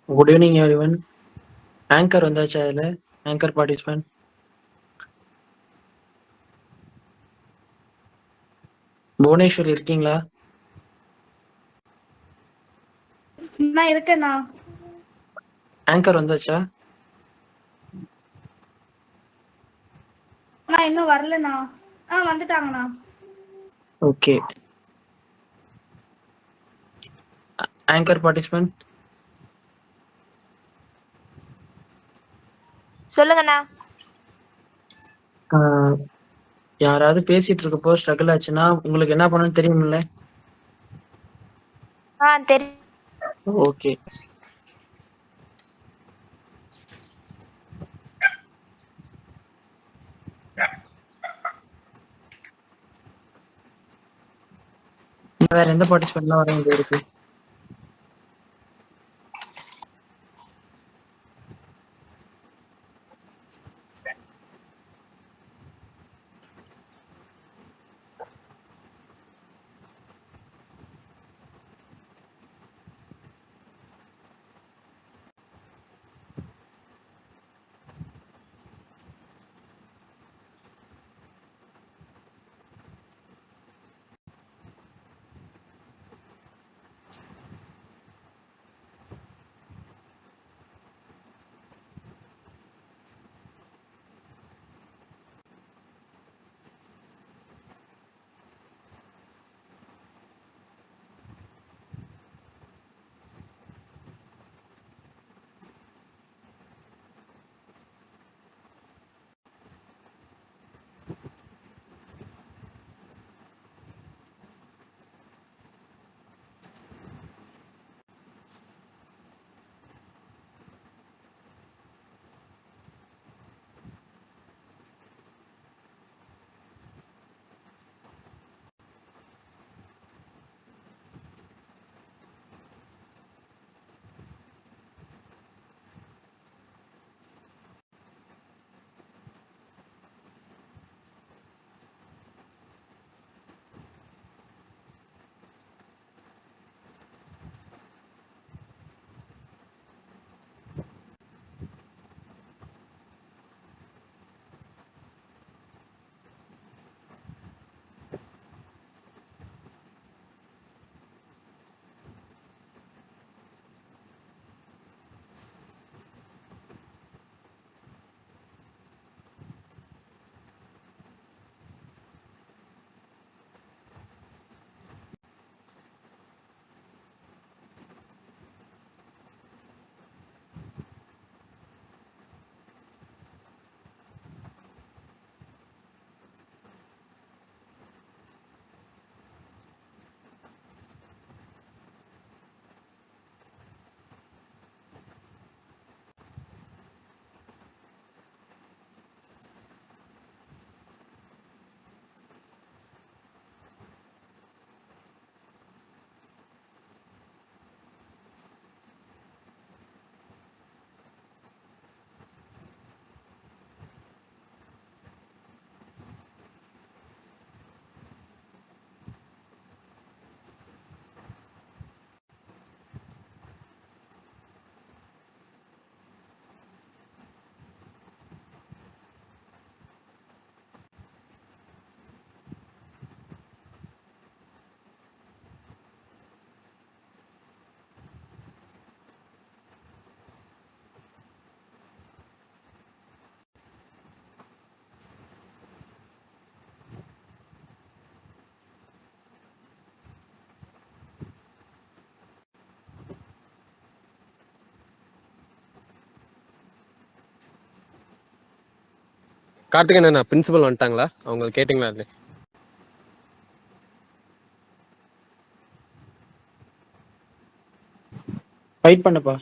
Good evening everyone. Anchor வந்தாச்சா இதுல? Anchor participant Bhubaneswar இருக்கீங்களா? நான் இருக்கேண்ணா. ஆங்கர் வந்தாச்சா? நான் இன்னும் வரலண்ணா. வந்துட்டாங்கண்ணா. ஓகே. ஆங்கர் பார்ட்டிசிபென்ட் சொல்லுங்கண்ணா. யாராவது பேசிட்டு இருக்கப்போ ஸ்ட்ரகிள் ஆச்சுன்னா உங்களுக்கு என்ன பண்ணணும்னு தெரியுமில்ல? தெரியும். ஓகே. வேற எந்த பார்ட்டிசிபென்ட்லாம் வர வேண்டியது இருக்கு? கார்த்திகேயன் அண்ணா பிரின்சிபல் வந்துட்டாங்களா? அவங்க கேட்டிங்களா? இல்லை, ஃபைட் பண்ணுப்பா.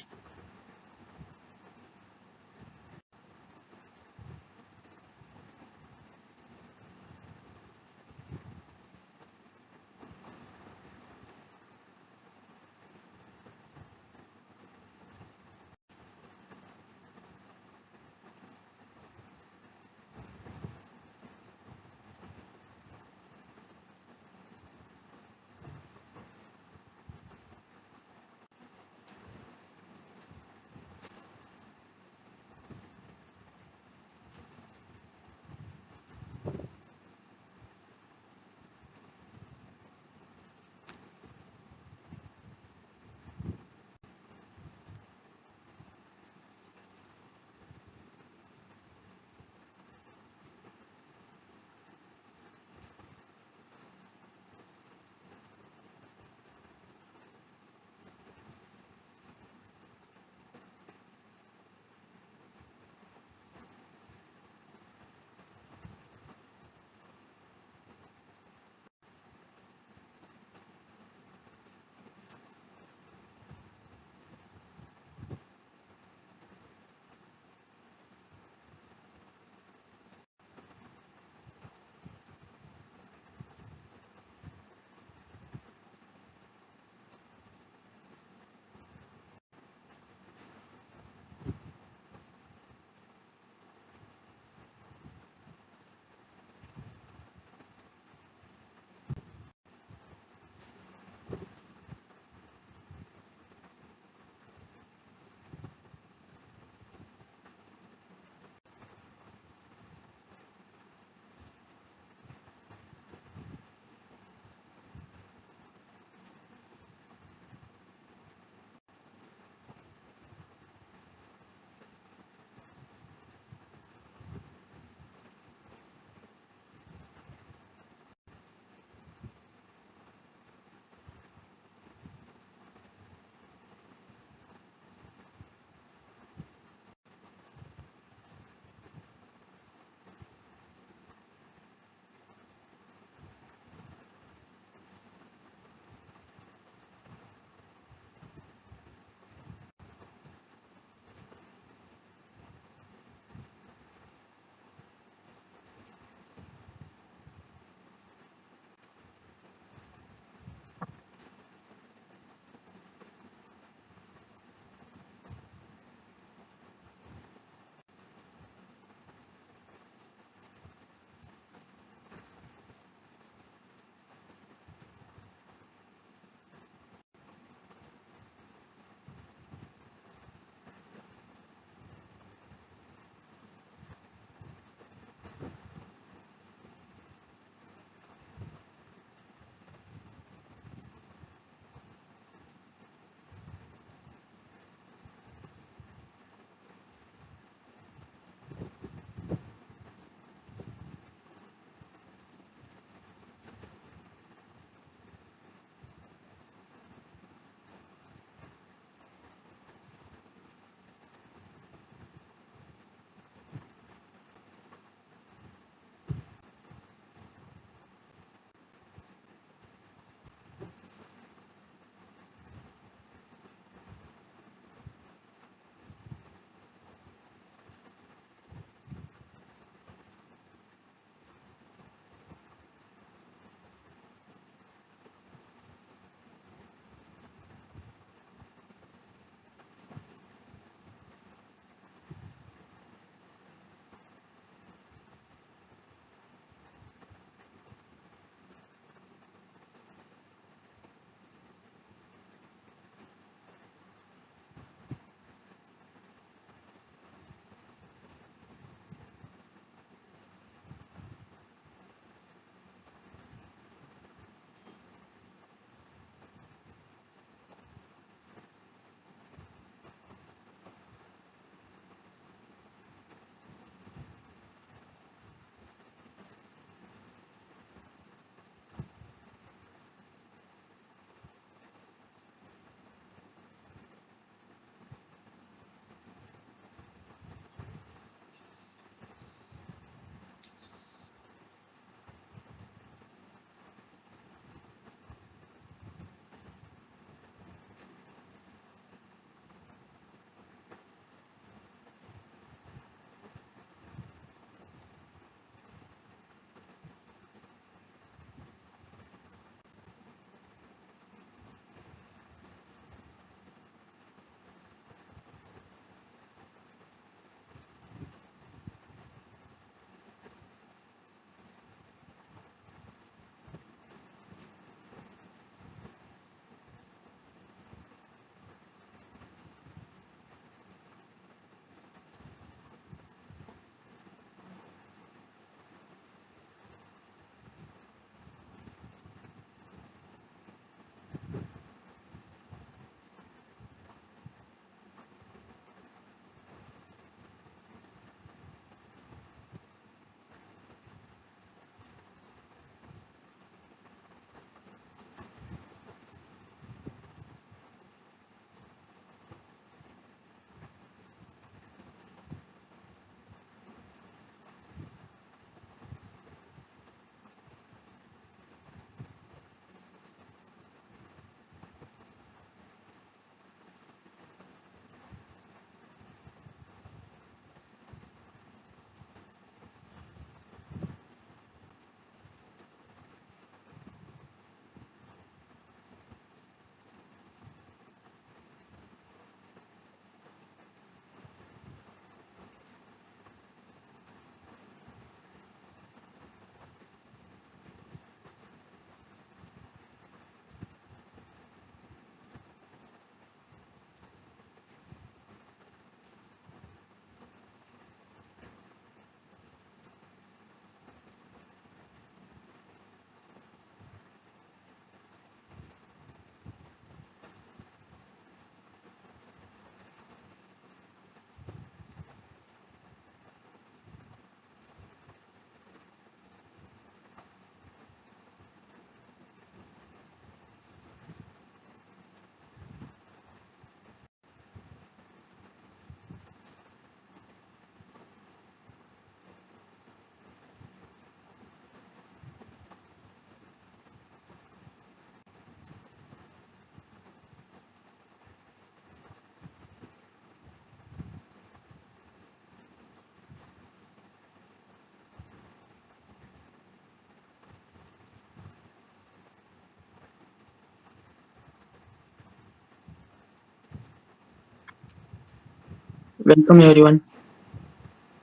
Welcome everyone.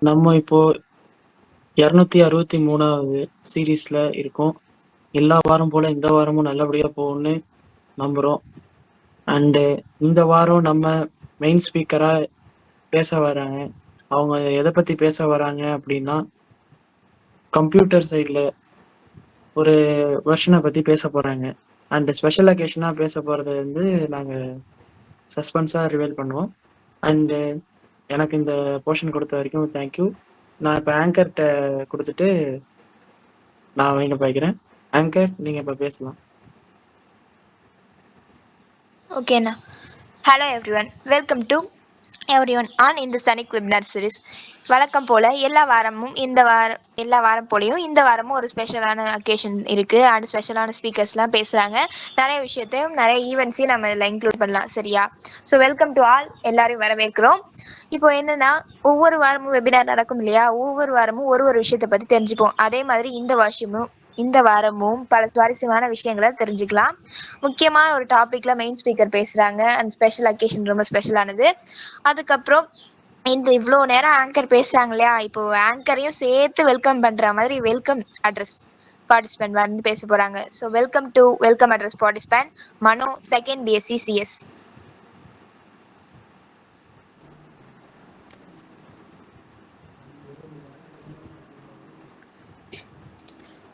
நம்ம இப்போ 263வது சீரீஸ்ல இருக்கோம். எல்லா வாரம் போல இந்த வாரமும் நல்லபடியா போகும்னு நம்புறோம். அண்டு இந்த வாரம் நம்ம மெயின் ஸ்பீக்கரா பேச வராங்க. அவங்க எதை பத்தி பேச வராங்க அப்படின்னா, கம்ப்யூட்டர் சைடில் ஒரு வெர்ஷனை பத்தி பேச போறாங்க. அண்ட் ஸ்பெஷல் அக்கேஷனா பேச போறது வந்து நாங்க சஸ்பென்ஸா ரிவீல் பண்ணுவோம். அண்டு எனக்கு இந்த போர்ஷன் கொடுத்த வரைக்கும் தேங்க்யூ. நான் இப்போ ஆங்கர்கிட்ட கொடுத்துட்டு நான் வைங்க பாய்க்கிறேன். ஆங்கர், நீங்க இப்போ பேசலாம். ஓகேண்ணா. Hello everyone, welcome to everyone on இந்த ஸ்டனிக் வெபினார் சீரிஸ். வழக்கம் போல் எல்லா வாரம் போலையும் இந்த வாரமும் ஒரு ஸ்பெஷலான அக்கேஷன் இருக்குது. அண்ட் ஸ்பெஷலான ஸ்பீக்கர்ஸ்லாம் பேசுகிறாங்க. நிறைய விஷயத்தையும் நிறைய ஈவெண்ட்ஸையும் நம்ம இதில் இன்க்ளூட் பண்ணலாம். சரியா? ஸோ வெல்கம் டு ஆல், எல்லாரையும் வரவேற்கிறோம். இப்போ என்னென்னா, ஒவ்வொரு வாரமும் வெபினார் நடக்கும் இல்லையா? ஒவ்வொரு வாரமும் ஒரு விஷயத்தை பற்றி தெரிஞ்சுப்போம். அதே மாதிரி இந்த வாரமும் பல சுவாரஸ்யமான விஷயங்களை தெரிஞ்சுக்கலாம். முக்கியமாக ஒரு டாப்பிக்கில் மெயின் ஸ்பீக்கர் பேசுகிறாங்க. அண்ட் ஸ்பெஷல் அக்கேஷன் ரொம்ப ஸ்பெஷலானது. அதுக்கப்புறம் இவ்வளோ நேரம் ஆங்கர் பேசுகிறாங்க இல்லையா? இப்போ ஆங்கரையும் சேர்த்து வெல்கம் பண்ணுற மாதிரி வெல்கம் அட்ரஸ் பார்ட்டிசிபென்ட் வந்து பேச போகிறாங்க. ஸோ வெல்கம் அட்ரஸ் பார்ட்டிசிபென்ட் மனோ, செகண்ட் பிஎஸ்சி சிஎஸ்.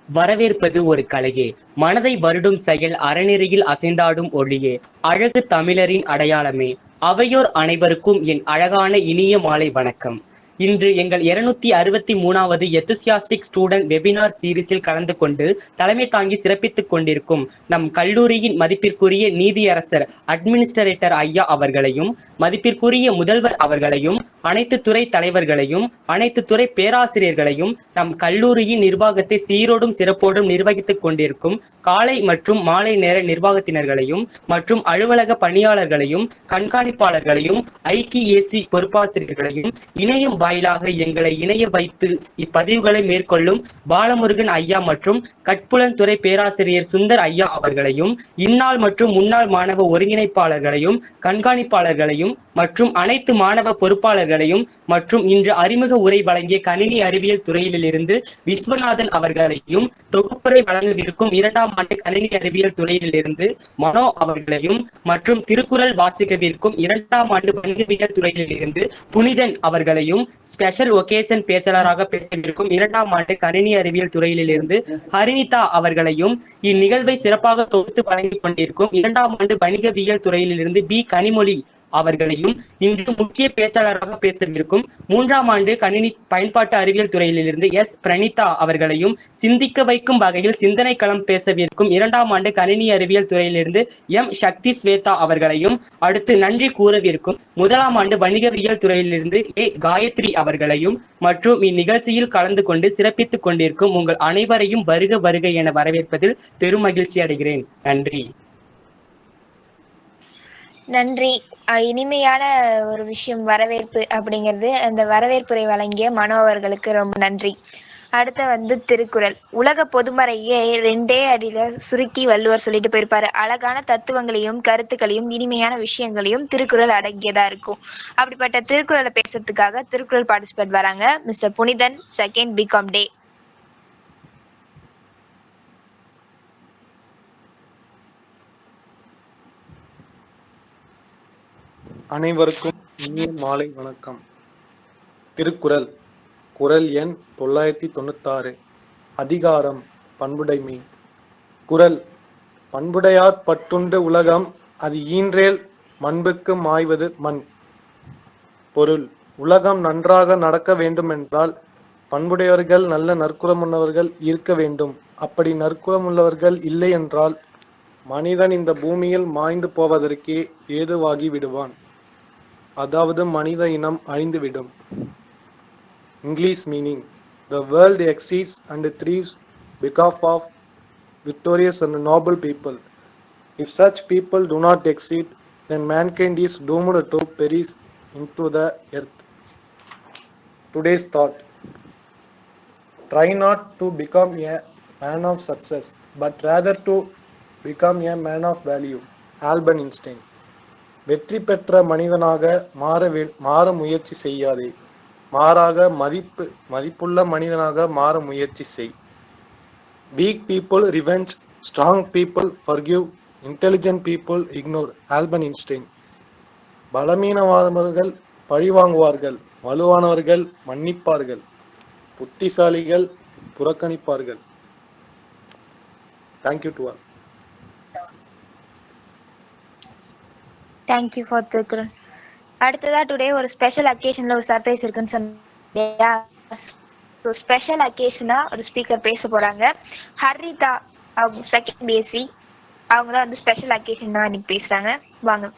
வரவேற்பது ஒரு கலையே, மனதை வருடும் செயல், அறநெறியில் அசைந்தாடும் ஒளியே, அழகு தமிழரின் அடையாளமே. அவையோர் அனைவருக்கும் என் அழகான இனிய மாலை வணக்கம். இன்று எங்கள் 263வது எத்துசியாஸ்டிக் ஸ்டூடெண்ட் வெபினார் சீரீஸில் கலந்து கொண்டு தலைமை தாங்கி சிறப்பித்துக் கொண்டிருக்கும் நம் கல்லூரியின் மதிப்பிற்குரிய நீதியரசர் அட்மினிஸ்ட்ரேட்டர் ஐயா அவர்களையும், மதிப்பிற்குரிய முதல்வர் அவர்களையும், அனைத்து துறை தலைவர்களையும், அனைத்து துறை பேராசிரியர்களையும், நம் கல்லூரியின் நிர்வாகத்தை சீரோடும் சிறப்போடும் நிர்வகித்துக் கொண்டிருக்கும் காலை மற்றும் மாலை நேர நிர்வாகத்தினர்களையும் மற்றும் அலுவலக பணியாளர்களையும், கண்காணிப்பாளர்களையும், ஐக்கிஏசி பொறுப்பாசிரியர்களையும், இணையம் வாயிலாக எங்களை இணைய வைத்து இப்பதிவுகளை மேற்கொள்ளும் பாலமுருகன் ஐயா மற்றும் கட்புலன்துறை பேராசிரியர் சுந்தர் ஐயா அவர்களையும், இந்நாள் மற்றும் முன்னாள் மாணவ ஒருங்கிணைப்பாளர்களையும், கண்காணிப்பாளர்களையும் மற்றும் அனைத்து மாணவ பொறுப்பாளர்களையும் மற்றும் இன்று அறிமுக உரை வழங்கிய கணினி அறிவியல் துறையிலிருந்து விஸ்வநாதன் அவர்களையும், தொகுப்புரை வழங்கவிருக்கும் 2ஆம் ஆண்டு கணினி அறிவியல் துறையிலிருந்து மனோ அவர்களையும் மற்றும் திருக்குறள் வாசிக்கவிருக்கும் 2ஆம் ஆண்டு வணிகவியல் துறையிலிருந்து புனிதன் அவர்களையும், ஸ்பெஷல் ஒகேஷன் பேச்சாளராக பேசவிருக்கும் 2ஆம் ஆண்டு கணினி அறிவியல் துறையிலிருந்து ஹரினிதா அவர்களையும், இந்நிகழ்வை சிறப்பாக தொகுத்து வழங்கிக் கொண்டிருக்கும் 2ஆம் ஆண்டு வணிகவியல் துறையிலிருந்து பி கனிமொழி அவர்களையும், இன்று முக்கிய பேச்சாளராக பேசவிருக்கும் 3ஆம் ஆண்டு கணினி பயன்பாட்டு அறிவியல் துறையிலிருந்து எஸ் பிரணீதா அவர்களையும், சிந்திக்க வைக்கும் வகையில் சிந்தனை களம் பேசவிருக்கும் 2ஆம் ஆண்டு கணினி அறிவியல் துறையிலிருந்து எம் சக்தி ஸ்வேதா அவர்களையும், அடுத்து நன்றி கூறவிருக்கும் 1ஆம் ஆண்டு வணிகவியல் துறையிலிருந்து ஏ காயத்ரி அவர்களையும் மற்றும் இந்நிகழ்ச்சியில் கலந்து கொண்டு சிறப்பித்துக் கொண்டிருக்கும் உங்கள் அனைவரையும் வருக வருக என வரவேற்பதில் பெரும் மகிழ்ச்சி அடைகிறேன். நன்றி. நன்றி. இனிமையான ஒரு விஷயம் வரவேற்பு அப்படிங்கிறது. அந்த வரவேற்புரை வழங்கிய மனோ அவர்களுக்கு ரொம்ப நன்றி. அடுத்த திருக்குறள். உலக பொதுமறையே 2 அடியில சுருக்கி வள்ளுவர் சொல்லிட்டு போயிருப்பாரு. அழகான தத்துவங்களையும் கருத்துக்களையும் இனிமையான விஷயங்களையும் திருக்குறள் அடங்கியதா இருக்கும். அப்படிப்பட்ட திருக்குறளை பேசுறதுக்காக திருக்குறள் பார்ட்டிசிபேட் வராங்க மிஸ்டர் புனிதன், செகண்ட் பிகாம் டே. அனைவருக்கும் இனிய மாலை வணக்கம். திருக்குறள், குறள் எண் 996. அதிகாரம் பண்புடைமை. குறள், பண்புடையார் பட்டுண்டு உலகம் அது ஈன்றேல் மண்புக்கு மாய்வது மண். பொருள், உலகம் நன்றாக நடக்க வேண்டுமென்றால் பண்புடையவர்கள், நல்ல நற்குணமுள்ளவர்கள் இருக்க வேண்டும். அப்படி நற்குணமுள்ளவர்கள் இல்லை என்றால் மனிதன் இந்த பூமியில் மாய்ந்து போவதற்கே ஏதுவாகி விடுவான். அதாவது மனித இனம் அழிந்துவிடும். English meaning: the world exceeds and thrives because of victorious and noble people. If such people do not exceed, then mankind is doomed to perish into the earth. Today's thought: try not to become a man of success, but rather to become a man of value. Albert Einstein. வெற்றி பெற்ற மனிதனாக மாற முயற்சி செய்யாதே, மாறாக மதிப்புள்ள மனிதனாக மாற முயற்சி செய். Weak people revenge, strong people forgive, intelligent people ignore. Albert Einstein. பலவீனமானவர்கள் பழிவாங்குவார்கள், வலுவானவர்கள் மன்னிப்பார்கள், புத்திசாலிகள் புறக்கணிப்பார்கள். Thank you to all. Thank you for Thirukkural. அடுத்ததா டுடே ஒரு ஸ்பெஷல் அக்கேஷன்ல ஒரு சர்ப்ரைஸ் இருக்குன்னு சொன்னீங்க. ஸோ ஸ்பெஷல் அக்கேஷனா ஒரு ஸ்பீக்கர் பேச போறாங்க. ஹரிதா அவங்க செகண்ட் பிஎஸ்சி, அவங்க தான் வந்து ஸ்பெஷல் அக்கேஷன் தான் இன்னைக்கு பேசுறாங்க. வாங்க.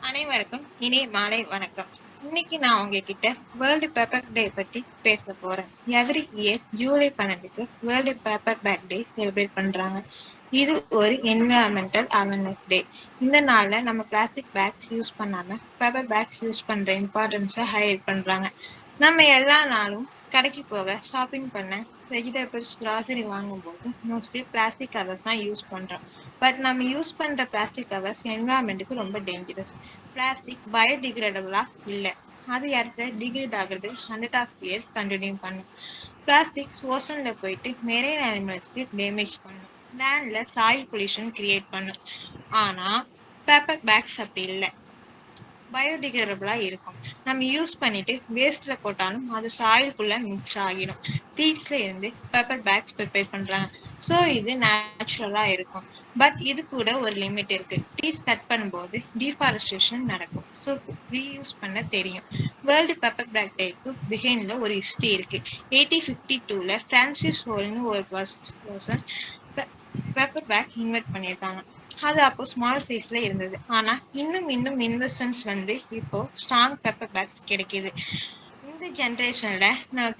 அனைவருக்கும் இனிய மாலை வணக்கம். இன்னைக்கு நான் உங்ககிட்ட வேர்ல்டு பேப்பர் டே பத்தி பேச போறேன். எவ்ரி இயர் ஜூலை 12க்கு world paper bag day celebrate பண்றாங்க. இது ஒரு என்விரான்மெண்டல் அவேர்னஸ் டே. இந்த நாள்ல நம்ம பிளாஸ்டிக் பேக்ஸ் யூஸ் பண்ணாம பேப்பர் பேக்ஸ் யூஸ் பண்ற இம்பார்ட்டன்ஸை ஹைலைட் பண்றாங்க. நம்ம எல்லா நாளும் கடைக்கு போக, ஷாப்பிங் பண்ண, வெஜிடபிள்ஸ், கிராசரி வாங்கும் போது மோஸ்ட்லி பிளாஸ்டிக் கவர்ஸ் தான் யூஸ் பண்றோம். பட் நம்ம யூஸ் பண்ற பிளாஸ்டிக் கவர்ஸ் என்விரான்மெண்ட்டுக்கு ரொம்ப டேஞ்சரஸ். பிளாஸ்டிக் பயோடிகிரேடபிளா இல்ல, அது இடத்துல டிகிரேட் ஆகுறது 100 years கண்டினியூ பண்ணும். பிளாஸ்டிக் ஓசன்ல போயிட்டு மெரைன் அனிமல்ஸ்க்கு டேமேஜ் பண்ணும், லேண்ட்ல சாயில் பொல்யூஷன் கிரியேட் பண்ணும். ஆனா பேப்பர் பேக்ஸ் அப்படி இல்லை, பயோடிகிரேடபிளா இருக்கும். நம்ம யூஸ் பண்ணிட்டு வேஸ்ட்ல போட்டாலும் அது சாயிலுக்குள்ள மிக்ஸ் ஆகிடும். ட்ரீஸ்ல இருந்து பேப்பர் பேக்ஸ் ப்ரிப்பேர் பண்றாங்க. ஸோ இது நேச்சுரலா இருக்கும். பட் இது கூட ஒரு லிமிட் இருக்கு. ட்ரீஸ் கட் பண்ணும்போது டீஃபாரஸ்டேஷன் நடக்கும். ஸோ ரீயூஸ் பண்ண தெரியும். வேர்ல்டு பேப்பர் பேக் டேக்கு பிஹைண்ட்ல ஒரு ஹிஸ்டரி இருக்கு. 1852ல பிரான்சிஸ் ஹோல்னு ஒரு பர்சன் பேப்பர் பேக் இன்வென்ட் பண்ணியிருக்காங்க. அது அப்போ ஸ்மால் சைஸ்ல இருந்தது. ஆனா இன்னும் இன்வெஸ்டர்ஸ் வந்து இப்போ ஸ்ட்ராங் பேப்பர் பேக்ஸ் கிடைக்குது. இந்த ஜென்ரேஷன்ல நான்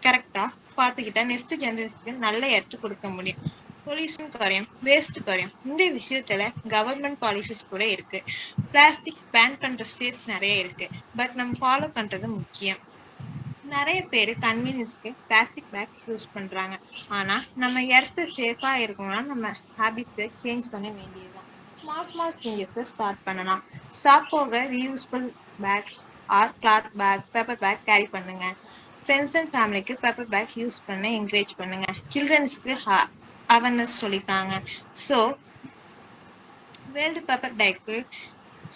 கரெக்டா பார்த்துக்கிட்டா நெக்ஸ்ட் ஜென்ரேஷனுக்கு நல்ல எடுத்து கொடுக்க முடியும். பொல்யூஷன் குறையும், வேஸ்ட் குறையும். இந்த விஷயத்துல கவர்மெண்ட் பாலிசிஸ் கூட இருக்கு. பிளாஸ்டிக்ஸ் பேன் பண்ற ஸ்டேட்ஸ் நிறைய இருக்கு. பட் நம்ம ஃபாலோ பண்றது முக்கியம். நிறைய பேர் கன்வீனியன்ஸ்க்கு பிளாஸ்டிக் பேக்ஸ் யூஸ் பண்றாங்க. ஆனா நம்ம எர்த்து சேஃபா இருக்கணும்னா நம்ம ஹேபிட்ஸை சேஞ்ச் பண்ண வேண்டியதுதான். ஸ்மால் சேஞ்சஸ் ஸ்டார்ட் பண்ணலாம். ஸ்டாப் போக reusable bag or cloth bag, paper bag carry பண்ணுங்க. ஃப்ரெண்ட்ஸ் அண்ட் ஃபேமிலிக்கு பேப்பர் பேக்ஸ் யூஸ் பண்ண என்கரேஜ் பண்ணுங்க. சில்ட்ரன்ஸ்க்கு அவேர்னஸ் சொல்லித்தாங்க. ஸோ வேர்ல்டு பேப்பர் டேக்கு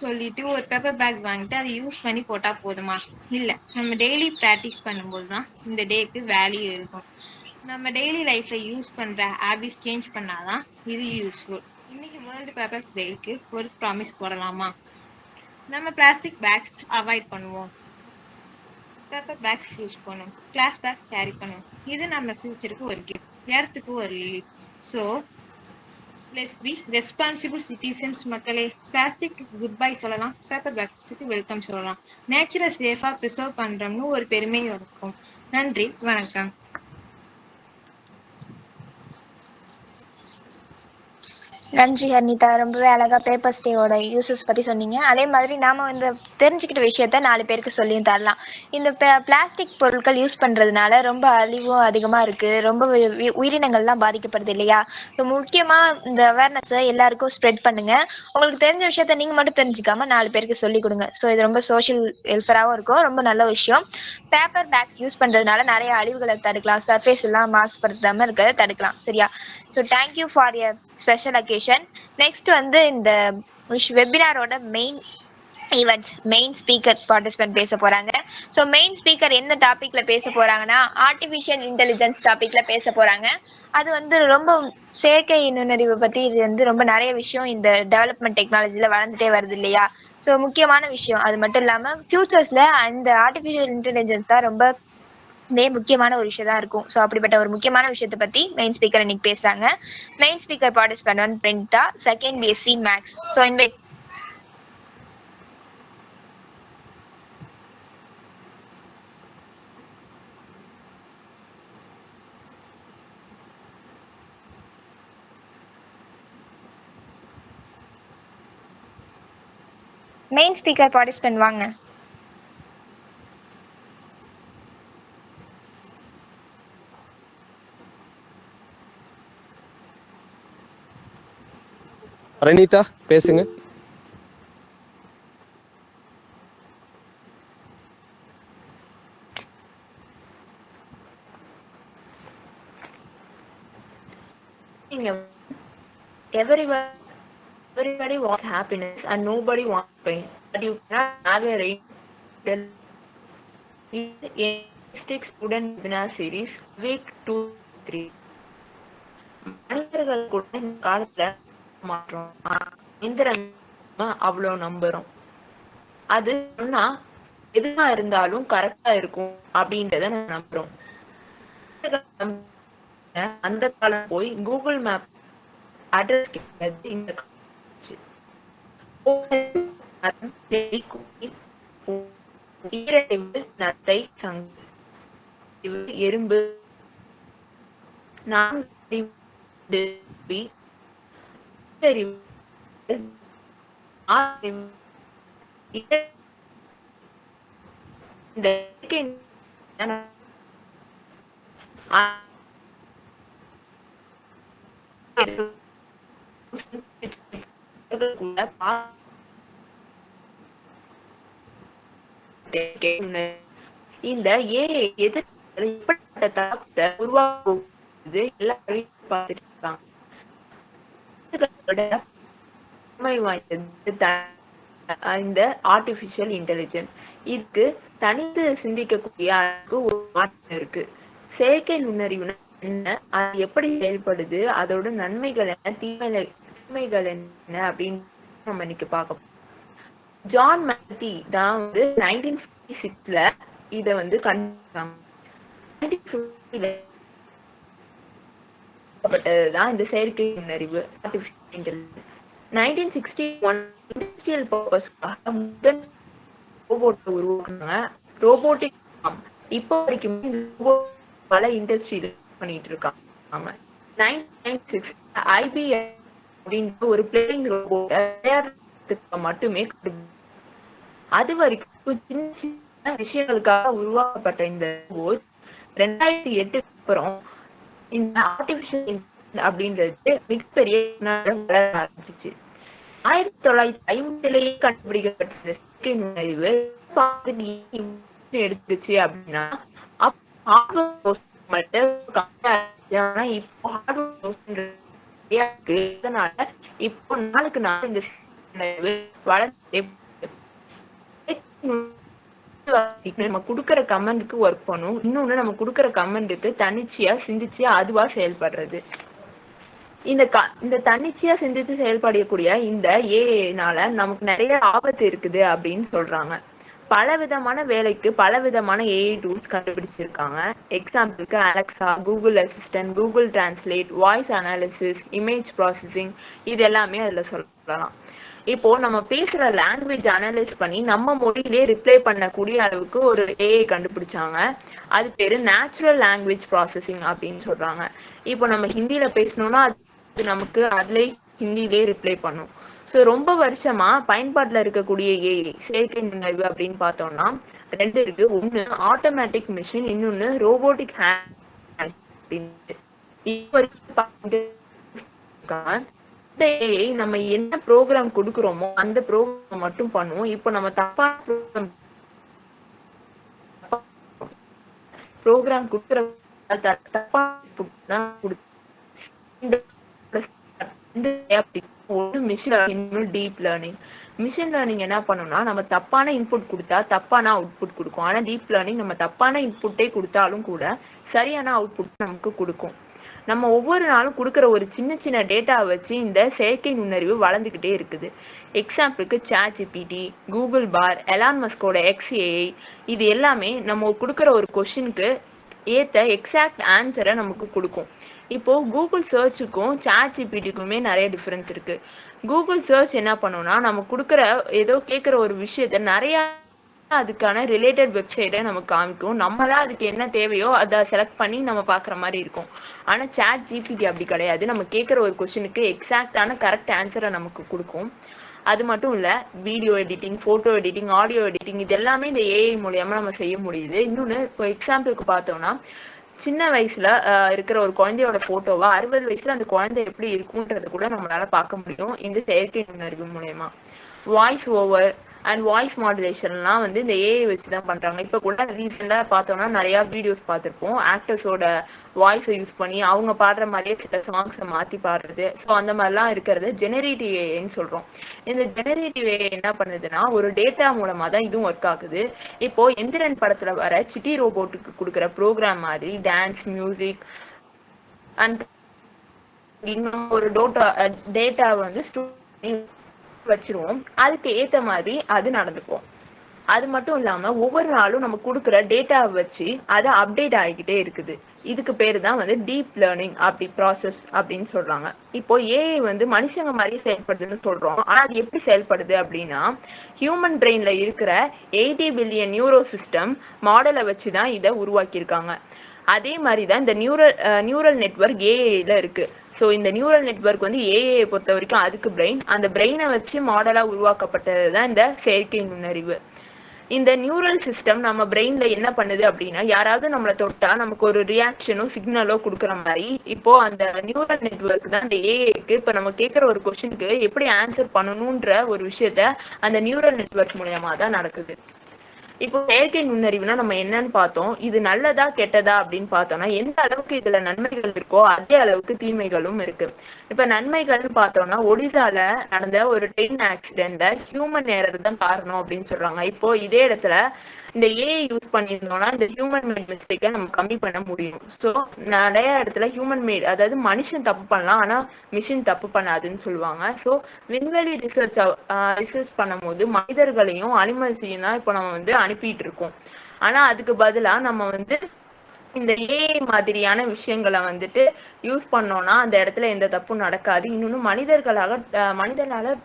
சொல்லிட்டு ஒரு பேப்பர் பேக் வாங்கிட்டு அதை யூஸ் பண்ணி போட்டா போதுமா? இல்ல, நம்ம டெய்லி ப்ராக்டிஸ் பண்ணும்போது தான் இந்த டேக்கு வேல்யூ இருக்கும். நம்ம டெய்லி லைஃப்ல யூஸ் பண்ற ஹேபிட்ஸ் சேஞ்ச் பண்ணாதான் இது யூஸ்ஃபுல். இன்னைக்கு வேர்ல்டு பேப்பர் டேக்கு ஒரு ப்ராமிஸ் போடலாமா? நம்ம பிளாஸ்டிக் பேக்ஸ் அவாய்ட் பண்ணுவோம், பேப்பர் பேக்ஸ் யூஸ் பண்ணுவோம், கிளாஸ் பேக் கேரி பண்ணுவோம். இது நம்ம ஃபியூச்சருக்கு ஒரு கிஃப்ட், எர்த்துக்கு ஒரு relief. So let's be responsible citizens. மக்களே, பிளாஸ்டிக் குட் பை சொல்லலாம், பேப்பர் பேக்ஸுக்கு வெல்கம் சொல்லலாம். நேச்சரை சேஃபா ப்ரிசர்வ் பண்றோம்னு ஒரு பெருமை இருக்கும். நன்றி, வணக்கம். நன்றி ஹர்னிதா, ரொம்பவே அழகா பேப்பர்ஸ் டேயோட யூசஸ் பற்றி சொன்னீங்க. அதே மாதிரி நாம் இந்த தெரிஞ்சுக்கிட்ட விஷயத்த 4 பேருக்கு சொல்லியும் தரலாம். இந்த பிளாஸ்டிக் பொருட்கள் யூஸ் பண்ணுறதுனால ரொம்ப அழிவும் அதிகமாக இருக்குது, ரொம்ப உயிரினங்கள்லாம் பாதிக்கப்படுது இல்லையா? ஸோ முக்கியமாக இந்த அவேர்னஸை எல்லாருக்கும் ஸ்ப்ரெட் பண்ணுங்கள். உங்களுக்கு தெரிஞ்ச விஷயத்த நீங்கள் மட்டும் தெரிஞ்சுக்காமல் 4 பேருக்கு சொல்லிக் கொடுங்க. ஸோ இது ரொம்ப சோஷியல் வெல்ஃபேராகவும் இருக்கும், ரொம்ப நல்ல விஷயம். பேப்பர் பேக்ஸ் யூஸ் பண்ணுறதுனால நிறைய அழிவுகளை தடுக்கலாம், சர்ஃபேஸ் எல்லாம் மாசுபடுத்தாமல் இருக்கிறத தடுக்கலாம். சரியா? So thank you for your special occasion. Next வந்து இந்த வெபினாரோட மெயின் ஸ்பீக்கர் பார்ட்டிசிபென்ட் பேச போறாங்க. ஸோ மெயின் ஸ்பீக்கர் என்ன டாபிக்ல பேச போறாங்கன்னா ஆர்டிஃபிஷியல் இன்டெலிஜென்ஸ் டாபிக்ல பேச போறாங்க. அது வந்து ரொம்ப செயற்கை நுண்ணறிவு பத்தி இது வந்து ரொம்ப நிறைய விஷயம் இந்த டெவலப்மெண்ட் டெக்னாலஜில வளர்ந்துட்டே வருது இல்லையா? ஸோ முக்கியமான விஷயம். அது மட்டும் இல்லாம ஃபியூச்சர்ஸ்ல இந்த ஆர்டிஃபிஷியல் இன்டெலிஜென்ஸ் தான் ரொம்ப முக்கியமான ஒரு விஷயம் தான் இருக்கும். ஸோ அப்படிப்பட்ட ஒரு முக்கியமான விஷயத்தை பற்றி மெயின் ஸ்பீக்கர் இன்னைக்கு பேசுகிறாங்க. மெயின் ஸ்பீக்கர் பார்ட்டிசிபென்ட் வந்து Brinda, second BSc maths. So invite. Main speaker participant வாங்க. ரணீதா பேசுங்க. Everybody wants happiness and nobody wants pain, but you cannot have a real student webinar series week 2-3. மனிதர்கள் கூட இந்த காலத்துல மாற்றோம், இந்திரன் அவ்வளவு நம்புறோம். அது சொன்னா எதுவா இருந்தாலும் கரெக்டா இருக்கும் அப்படின்றத நான் நம்புறோம். அந்த காலம் போய் கூகுள் மேப் அட்ரஸ் இந்த நத்தை எறும்பு இந்த ஏஐ எப்படிப்பட்ட தாக்கத்தை உருவாக்குது எல்லாரும் பார்த்துட்டு இருக்காங்க. இந்த ஆர்டிபிஷியல் இன்டெலிஜென்ஸ் இதுக்கு தனித்து சிந்திக்கக்கூடிய ஒரு மாற்றம் இருக்கு. செயற்கை நுண்ணறிவு என்ன, அது எப்படி செயல்படுது, அதோட நன்மைகள் என்ன, தீமைகள் என்ன அப்படின்னு நம்ம இன்னைக்கு பார்க்க. ஜான் மேத்தி தான் வந்து 1956ல இத வந்து கண்டுபிடிச்சாங்க. 1950தான் இந்த செயற்கை நுண்ணறிவு ஆர்டிபிஷியல் இன்டெலிஜென்ஸ். 1961 இண்டஸ்ட்ரியல் பர்பஸ்க்காக முதல் ரோபோட்டை உருவாக்குனாங்க. ரோபோட்டிக் இப்போ வரைக்கும் பல இண்டஸ்ட்ரியில பண்ணிட்டு இருக்காங்க. 1996 IBM அப்படின்ற ஒரு பிளேயிங் ரோபோட்டை விளையாடுறதுக்கு மட்டுமே அது வரைக்கும் சின்ன சின்ன விஷயங்களுக்காக உருவாக்கப்பட்ட இந்த ரோபோட் 2008 அப்புறம் இந்த ஆர்டிபிஷியல் அப்படின்றது மிகப்பெரிய வளர ஆரம்பிச்சிச்சு. 1950லேயே கண்டுபிடிக்கப்பட்ட செயற்கை நுண்ணறிவு எடுத்துச்சு அப்படின்னா இப்போ நாளுக்கு நாள் இந்த வளர்ந்து நம்ம குடுக்கற கமெண்ட்க்கு ஒர்க் பண்ணும். இன்னொன்னு நம்ம குடுக்கற கமெண்ட்க்கு தன்னிச்சையா சிந்திச்சு அதுவா செயல்படுறது. இந்த தன்னிச்சையா சிந்திச்சு செயல்படக்கூடிய இந்த ஏஐனால நமக்கு நிறைய ஆபத்து இருக்குது அப்படின்னு சொல்றாங்க. பல விதமான வேலைக்கு பல விதமான ஏஐ டூல்ஸ் கண்டுபிடிச்சிருக்காங்க. எக்ஸாம்பிளுக்கு Alexa, Google assistant, Google translate, voice analysis, image processing, இது எல்லாமே அதுல சொல்லலாம். இப்போ நம்ம பேசுற லாங்குவேஜ் அனலைஸ் பண்ணி நம்ம மொழியிலே ரிப்ளை பண்ணக்கூடிய அளவுக்கு ஒரு ஏஐ கண்டுபிடிச்சாங்க. அது பேரு நேச்சுரல் லாங்குவேஜ் ப்ராசஸிங் அப்படின்னு சொல்றாங்க. இப்போ நம்ம ஹிந்தியில பேசணும்னா அது நமக்கு அதுல ஹிந்தியிலே ரிப்ளை பண்ணும். ஸோ ரொம்ப வருஷமா பயன்பாட்டுல இருக்கக்கூடிய ஏஐ செயற்கை நுண்ணறிவு அப்படின்னு பார்த்தோம்னா 2 இருக்கு. ஒன்னு ஆட்டோமேட்டிக் மிஷின், இன்னொன்னு ரோபோட்டிக் ஹேண்ட். நம்ம என்ன ப்ரோக்ராம் கொடுக்குறோமோ அந்த ப்ரோக்ராம் மட்டும் பண்ணுவோம். இப்போ நம்ம தப்பான ப்ரோக்ராம் கொடுக்குற டீப் லேர்னிங். மிஷின் லேர்னிங் என்ன பண்ணும்னா நம்ம தப்பான இன்புட் கொடுத்தா தப்பான அவுட்புட் கொடுக்கும். ஆனா டீப் லேர்னிங் நம்ம தப்பான இன்புட்டே கொடுத்தாலும் கூட சரியான அவுட்புட் நமக்கு கொடுக்கும். நம்ம ஒவ்வொரு நாளும் கொடுக்குற ஒரு சின்ன சின்ன டேட்டாவை வச்சு இந்த செயற்கை நுண்ணறிவு வளர்ந்துக்கிட்டே இருக்குது. எக்ஸாம்பிளுக்கு ChatGPT, கூகுள் பார், எலான் மஸ்கோட XAI, இது எல்லாமே நம்ம கொடுக்குற ஒரு கொஸ்டினுக்கு ஏற்ற எக்ஸாக்ட் ஆன்சரை நமக்கு கொடுக்கும். இப்போது கூகுள் சர்ச்சுக்கும் சாட் ஜிபிடிக்குமே நிறைய டிஃப்ரென்ஸ் இருக்குது. கூகுள் சர்ச் என்ன பண்ணுன்னா நம்ம கொடுக்குற ஏதோ கேட்குற ஒரு விஷயத்த நிறையா அதுக்கான ரிலேட்டட் வெப்சைட்டை நமக்கு காமிக்கும். நம்மளாம் அதுக்கு என்ன தேவையோ அதை செலக்ட் பண்ணி நம்ம பார்க்குற மாதிரி இருக்கும். ஆனால் சாட் ஜிபிடி அப்படி கிடையாது. நம்ம கேட்குற ஒரு கொஸ்டினுக்கு எக்ஸாக்டான கரெக்ட் ஆன்சரை நமக்கு கொடுக்கும். அது மட்டும் இல்லை, video editing, photo editing, audio editing இது எல்லாமே இந்த ஏஐ மூலியமாக நம்ம செய்ய முடியுது. இன்னொன்று, இப்போ எக்ஸாம்பிளுக்கு பார்த்தோம்னா சின்ன வயசுல இருக்கிற ஒரு குழந்தையோட ஃபோட்டோவை 60 வயசுல அந்த குழந்தை எப்படி இருக்குன்றத கூட நம்மளால பார்க்க முடியும் இந்த செயற்கை நுண்ணறிவு மூலயமா. வாய்ஸ் ஓவர் அண்ட் வாய்ஸ் மாடுலேஷன்லாம் வந்து இந்த ஏஐ வச்சு தான் பண்ணுறாங்க. இப்போ கூட ரீசெண்டாக பார்த்தோம்னா நிறையா வீடியோஸ் பார்த்துருப்போம். ஆக்டர்ஸோட வாய்ஸை யூஸ் பண்ணி அவங்க பாடுற மாதிரியே சில சாங்ஸை மாற்றி பாடுறது. ஸோ அந்த மாதிரிலாம் இருக்கிறது ஜெனரேட்டிவ் ஏஐன்னு சொல்கிறோம். இந்த ஜெனரேட்டிவ் ஏஐ என்ன பண்ணுதுன்னா ஒரு டேட்டா மூலமாக தான் இதுவும் ஒர்க் ஆகுது. இப்போது எந்திரன் படத்தில் வர சிட்டி ரோபோட்டுக்கு கொடுக்குற ப்ரோக்ராம் மாதிரி டான்ஸ், மியூசிக் அண்ட் இன்னும் ஒரு டேட்டாவை வந்து வச்சிருவோம். அதுக்கு ஏற்ற மாதிரி அது நடந்துக்கும். அது மட்டும் இல்லாமல் ஒவ்வொரு நாளும் நம்ம கொடுக்குற டேட்டாவை வச்சு அதை அப்டேட் ஆகிக்கிட்டே இருக்குது. இதுக்கு பேர் தான் வந்து டீப் லேர்னிங் அப்படி ப்ராசஸ் அப்படின்னு சொல்கிறாங்க. இப்போ ஏஐ வந்து மனுஷங்க மாதிரியே செயல்படுதுன்னு சொல்கிறோம். ஆனால் அது எப்படி செயல்படுது அப்படின்னா ஹியூமன் பிரெயினில் இருக்கிற 80 பில்லியன் நியூரோ சிஸ்டம் மாடலை வச்சு தான் இதை உருவாக்கியிருக்காங்க. அதே மாதிரி தான் இந்த நியூரல் நெட்வொர்க் ஏஐல இருக்குது. ஸோ இந்த நியூரல் நெட்வொர்க் வந்து ஏஐயை பொறுத்த வரைக்கும் அதுக்கு பிரெயின், அந்த பிரெயினை வச்சு மாடலாக உருவாக்கப்பட்டது தான் இந்த செயற்கை நுண்ணறிவு. இந்த நியூரல் சிஸ்டம் நம்ம பிரெயின்ல என்ன பண்ணுது அப்படின்னா யாராவது நம்மளை தொட்டா நமக்கு ஒரு ரியாக்ஷனோ சிக்னலோ கொடுக்குற மாதிரி இப்போ அந்த நியூரல் நெட்வொர்க் தான் இந்த ஏஐக்கு இப்போ நம்ம கேட்குற ஒரு கொஸ்டினுக்கு எப்படி ஆன்சர் பண்ணணுன்ற ஒரு விஷயத்த அந்த நியூரல் நெட்வொர்க் மூலயமா தான் நடக்குது. இப்போ செயற்கை நுண்ணறிவுனா நம்ம என்னன்னு பார்த்தோம். இது நல்லதா கெட்டதா அப்படின்னு பார்த்தோம்னா எந்த அளவுக்கு இதுல நன்மைகள் இருக்கோ அதே அளவுக்கு தீமைகளும் இருக்கு. இப்ப நன்மைகள்னு பார்த்தோம்னா ஒடிசால நடந்த ஒரு ட்ரெயின் ஆக்சிடென்ட்ல ஹியூமன் எரர் தான் காரணம் அப்படின்னு சொல்றாங்க. இப்போ இதே இடத்துல இந்த ஏஐ யூஸ் பண்ணியிருந்தோம்னா இந்த ஹியூமன் மேட் மிஸ்டேக்கை நம்ம கம்மி பண்ண முடியும். ஸோ நிறைய இடத்துல ஹியூமன் மேட், அதாவது மனுஷன் தப்பு பண்ணலாம் ஆனா மிஷின் தப்பு பண்ணாதுன்னு சொல்லுவாங்க. ஸோ விண்வெளி ரிசர்ச் பண்ணும் போது மனிதர்களையும் அனிமல்ஸையும் தான் இப்போ நம்ம வந்து அனுப்பிட்டு இருக்கோம். ஆனா அதுக்கு பதிலா நம்ம வந்து இந்த ஏஐ மாதிரியான விஷயங்களை வந்துட்டு யூஸ் பண்ணோம்னா அந்த இடத்துல எந்த தப்பும் நடக்காது. இன்னொன்னு மனிதர்களால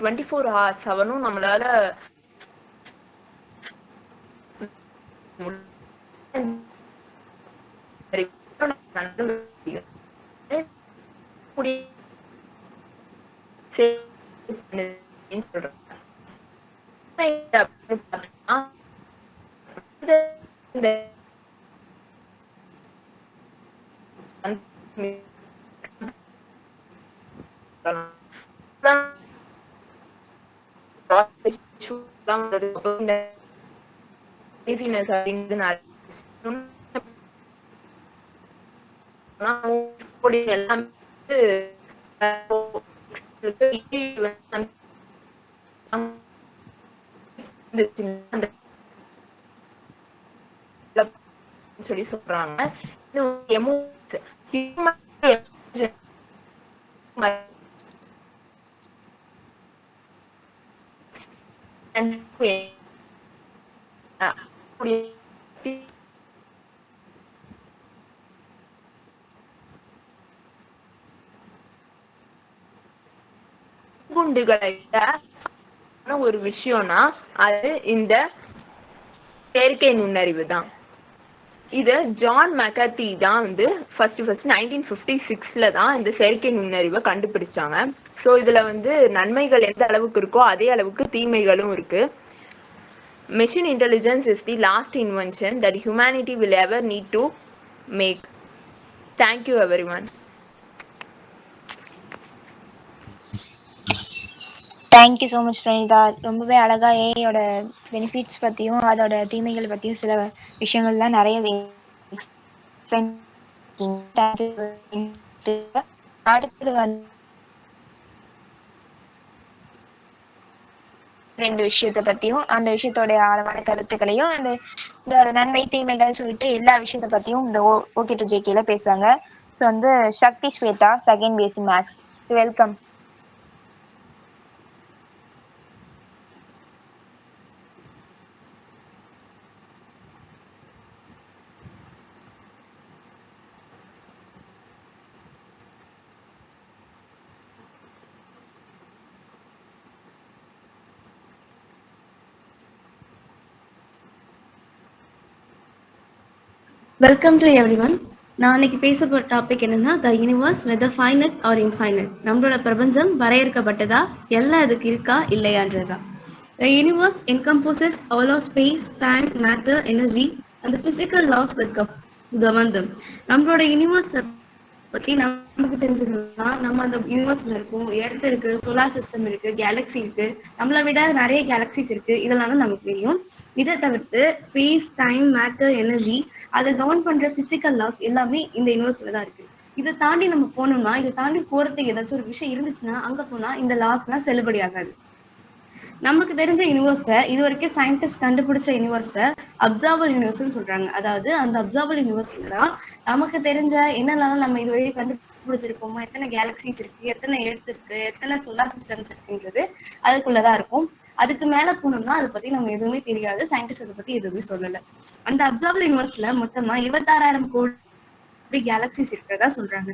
24 hours நம்மளால சொல்லி சொல்றாங்க. குண்டுகளை ஒரு விஷயம்னா அது இந்த செயற்கை நுண்ணறிவு தான். இது ஜான் மெக்கார்த்தி தான் வந்து ஃபர்ஸ்ட் 1956 தான் இந்த செயற்கை நுண்ணறிவை கண்டுபிடிச்சாங்க. ஸோ இதுல வந்து நன்மைகள் எந்த அளவுக்கு இருக்கோ அதே அளவுக்கு தீமைகளும் இருக்கு. Machine intelligence is the last invention that humanity will ever need to make. Thank you everyone. Thank you so much Pranitha. ரொம்பவே அழகாக ஏஐயோட பெனிஃபிட்ஸ் பற்றியும் அதோட தீமைகள் பற்றியும் சில விஷயங்கள்லாம் நிறைய explain பண்ணிருக்கீங்க. அடுத்தது வந்து 2 விஷயத்தை பற்றியும் அந்த விஷயத்தோடைய ஆழமான கருத்துக்களையும் அந்த இதோட நன்மை தீமைகள் சொல்லிட்டு எல்லா விஷயத்தை பற்றியும் இந்த ஓகே டு ஜேகேல பேசுவாங்க. ஸோ வந்து Shakti Swetha, second BSc maths. Welcome. Welcome to everyone. நான் இன்னைக்கு பேச போற டாபிக் என்னன்னா the universe whether finite or infinite. நம்மளோட பிரபஞ்சம் வரையறுக்கப்பட்டதா, எல்லாம் அதுக்கு இருக்கா இல்லையான்றதா. The universe encompasses all of space, time, matter, energy and the physical laws that govern them. நம்மளோட யூனிவர்ஸ் பத்தி நமக்கு தெரிஞ்சதுன்னா நம்ம அந்த யூனிவர்ஸ்ல இருக்கும், எர்த் இருக்கு, சோலார் சிஸ்டம் இருக்கு, கேலக்ஸி இருக்கு, நம்மளை விட நிறைய கேலக்சிஸ் இருக்கு, இதெல்லாம் தான் நமக்கு தெரியும். இதை தவிர்த்து ஸ்பேஸ், டைம், மேட்டர், எனர்ஜி அதை கவர்ன் பண்ற பிசிக்கல் லாஸ் எல்லாமே இந்த யூனிவர்ஸ்ல தான் இருக்கு. இதை தாண்டி நம்ம போனோம்னா, இதை தாண்டி போறதுக்கு ஏதாச்சும் ஒரு விஷயம் இருந்துச்சுன்னா அங்க போனா இந்த லாஸ் எல்லாம் செல்லுபடி ஆகாது. நமக்கு தெரிஞ்ச யூனிவர்ஸ இது வரைக்கும் சயின்டிஸ்ட் கண்டுபிடிச்ச யூனிவர்ஸ அப்சர்வபிள் யூனிவர்ஸ்னு சொல்றாங்க. அதாவது அந்த அப்சர்வபிள் யூனிவர்ஸ்ல தான் நமக்கு தெரிஞ்ச என்னெல்லாம் நம்ம இது வரைக்கும் கண்டுபிடிச்சிருக்கோமோ, எத்தனை கேலக்சிஸ் இருக்கு, எத்தனை எர்த் இருக்கு, எத்தனை சோலார் சிஸ்டம்ஸ் இருக்குன்றது அதுக்குள்ளதான் இருக்கும். அதுக்கு மேல போனோம்னா அதை பத்தி நம்ம எதுவுமே தெரியாது, சயின்டிஸ்ட் அதை பத்தி எதுவுமே சொல்லல. அந்த அப்சர்வபிள் யூனிவர்ஸ்ல மொத்தமா 26,000 கோடி கேலக்சிஸ் இருக்கிறதா சொல்றாங்க.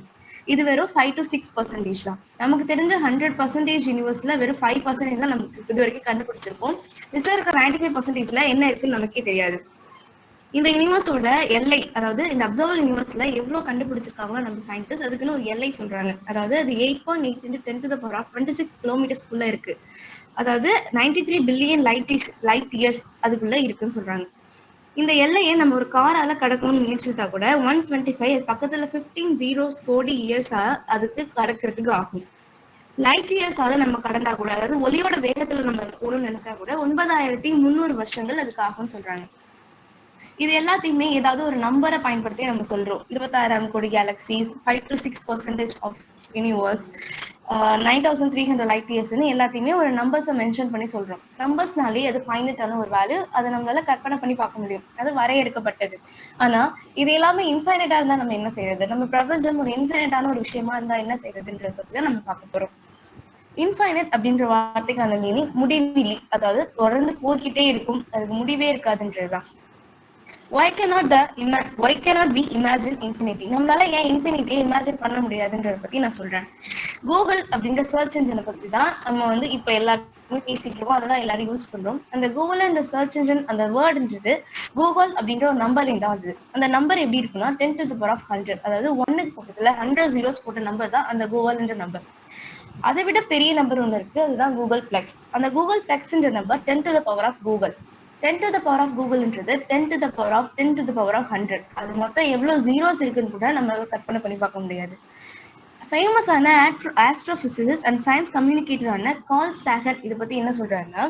இது வெறும் 5 to 6% தான். நமக்கு தெரிஞ்ச 100% யூனிவர்ஸ்ல வெறும் 5% தான் நமக்கு இது வரைக்கும் கண்டுபிடிச்சிருக்கோம். மிச்சம் இருக்க 95%ல என்ன இருக்குன்னு நமக்கே தெரியாது. இந்த யூனிவர்ஸோட எல்லை, அதாவது இந்த அப்சர்வபிள் யூனிவர்ஸ்ல எவ்வளவு கண்டுபிடிச்சிருக்காங்க நம்ம சயின்டிஸ்ட், அதுக்குன்னு ஒரு எல்லை சொல்றாங்க. அதாவது அது 8.8 × 10⁻26 கிலோமீட்டர்ஸ்குள்ள இருக்கு. அதாவது 93 பில்லியன் லைட் இயர்ஸ் அதுக்குள்ள இருக்குன்னு சொல்றாங்க. இந்த எல்லையை நம்ம ஒரு காரால கடக்கணும்னு முயற்சித்தா கூட 125 பக்கத்துல 15 zeros கோடி இயர்ஸா அதுக்கு கடக்கிறதுக்கு ஆகும். லைட் இயர்ஸால நம்ம கடந்தா கூட, அதாவது ஒளியோட வேகத்துல நம்ம போகணும்னு நினைச்சா கூட 9,300 வருஷங்கள் அதுக்கு ஆகும்னு சொல்றாங்க. இது எல்லாத்தையுமே ஏதாவது ஒரு நம்பரை பயன்படுத்தி நம்ம சொல்றோம். 26,000 கோடி galaxies, 5 to 6% of universe, 9,300 light இயர்ஸ்ன்னு எல்லாத்தையுமே ஒரு நம்பர்ஸை மென்ஷன் பண்ணி சொல்றோம். நம்பர்ஸ்னாலே அது ஃபைனட்டான ஒரு வேல்யூ, அதை நம்மளால கற்பனை பண்ணி பார்க்க முடியும், அது வரையறுக்கப்பட்டது. ஆனா இது எல்லாமே இன்ஃபைனட்டா இருந்தா நம்ம என்ன செய்யறது? நம்ம பிரபஞ்சம் ஒரு இன்ஃபைனட்டான ஒரு விஷயமா இருந்தா என்ன செய்யறதுன்றத பத்தி தான் நம்ம பார்க்க போறோம். இன்ஃபைனட் அப்படின்ற வார்த்தைக்கான மீனிங் முடிவிலி, அதாவது தொடர்ந்து போய்கிட்டே இருக்கும், அதுக்கு முடிவே இருக்காதுன்றதுதான். Why cannot we imagine infinity? நம்மளால ஏன் இன்ஃபினிட்டியை இமேஜின் பண்ண முடியாதுன்றத பத்தி நான் சொல்றேன். கூகுள் அப்படின்ற சர்ச் இன்ஜினை பத்தி தான் நம்ம இப்ப எல்லாருமே பேசிட்டு இருக்கோம், அதான் எல்லாரும் யூஸ் பண்றோம். அந்த கூகுள் இந்த சர்ச் இன்ஜின் அந்த வேர்டுன்றது கூகுள் அப்படின்ற ஒரு நம்பர்ல தான் வருது. அந்த நம்பர் எப்படி இருக்குன்னா 10⁻100, அதாவது 1க்கு பக்கத்துல 100 zeros போட்ட நம்பர் தான் அந்த கூகுள்ன்ற நம்பர். அதை விட பெரிய நம்பர் ஒண்ணு இருக்கு, அதுதான் கூகுள் பிளக்ஸ். அந்த கூகுள் பிளக்ஸ்ன்ற நம்பர் 10⁻⁴ கூகுள். 10⁻⁴ கூகுள்ன்றது 10⁻⁴ அது மொத்தம் எவ்வளவு ஜீரோஸ் இருக்குன்னு கூட நம்மளால கற்பனை பண்ணி பார்க்க முடியாது. ஃபேமஸான ஆஸ்ட்ரோபிசிசிஸ்ட் அண்ட் சயின்ஸ் கம்யூனிகேட்டரான கார்ல் சாகன் இதை பத்தி என்ன சொல்றாருன்னா,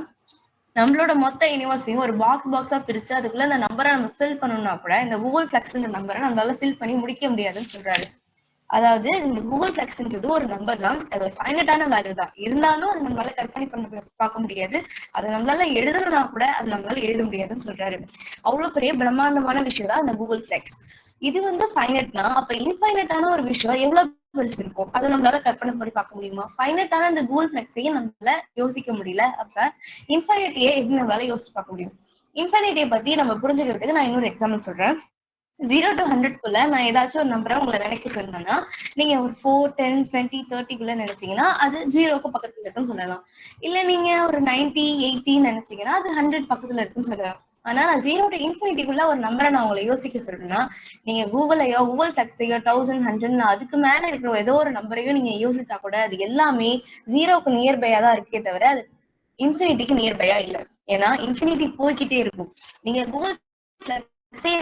நம்மளோட மொத்த யூனிவர்ஸையும் ஒரு பாக்ஸா பிரிச்சு அதுக்குள்ள அந்த நம்பரை நம்ம ஃபில் பண்ணணும்னா கூட இந்த கூகுள் பிளக்ஸ்ன்ற நம்பரை நம்மளால ஃபில் பண்ணி முடிக்க முடியாதுன்னு சொல்றாரு. அதாவது இந்த கூகுள் பிளக்ஸ்ன்றது ஒரு நம்பர் தான், அது ஒரு ஃபைனட்டான வேல்யூ தான், இருந்தாலும் அது நம்மளால கற்பனை பண்ண பார்க்க முடியாது, அதை நம்மளால எழுதணும்னா கூட அது நம்மளால எழுத முடியாதுன்னு சொல்றாரு. அவ்வளவு பெரிய பிரம்மாண்டமான விஷயம் தான் இந்த கூகுள் பிளக்ஸ். இது ஃபைனட்னா அப்ப இன்ஃபைனட்டான ஒரு விஷயம் எவ்வளவு பெருசு இருக்கும், அதை நம்மளால கற்பனை பண்ணி பார்க்க முடியுமா? ஃபைனட்டான இந்த கூகுள் பிளக்ஸையும் நம்மளால யோசிக்க முடியல, அப்ப இன்ஃபைனிட்டியை எப்படி நம்மளால யோசிச்சு பார்க்க முடியும்? இன்ஃபைனிட்டியை பத்தி நம்ம புரிஞ்சுக்கிறதுக்கு நான் இன்னொரு எக்ஸாம்பிள் சொல்றேன். 0 to 100 நான் ஏதாச்சும் ஒரு நம்பரை உங்களை நினைக்க சொன்னேன்னா, நீங்க ஒரு 4, 10, 20, 30 நினைச்சீங்கன்னா அது 0க்கு பக்கத்துல இருக்குன்னு சொல்லலாம். இல்ல நீங்க ஒரு 90, 80 நினைச்சீங்கன்னா அது 100 பக்கத்துல இருக்குன்னு சொல்லலாம். ஆனா நான் 0 to infinity ஒரு நம்பரை நான் உங்களை யோசிக்க சொல்றேன்னா, நீங்க கூகுளையோ கூகுள் பிளக்ஸையோ 1000, 100 அதுக்கு மேல இருக்கிற ஏதோ ஒரு நம்பரையும் நீங்க யோசிச்சா கூட அது எல்லாமே 0க்கு நியர்பையா தான் இருக்கே தவிர அது இன்ஃபினிட்டிக்கு நியர்பையா இல்ல. ஏன்னா இன்ஃபினிட்டி போய்கிட்டே இருக்கும். நீங்க கூகுள் பிளக்ஸே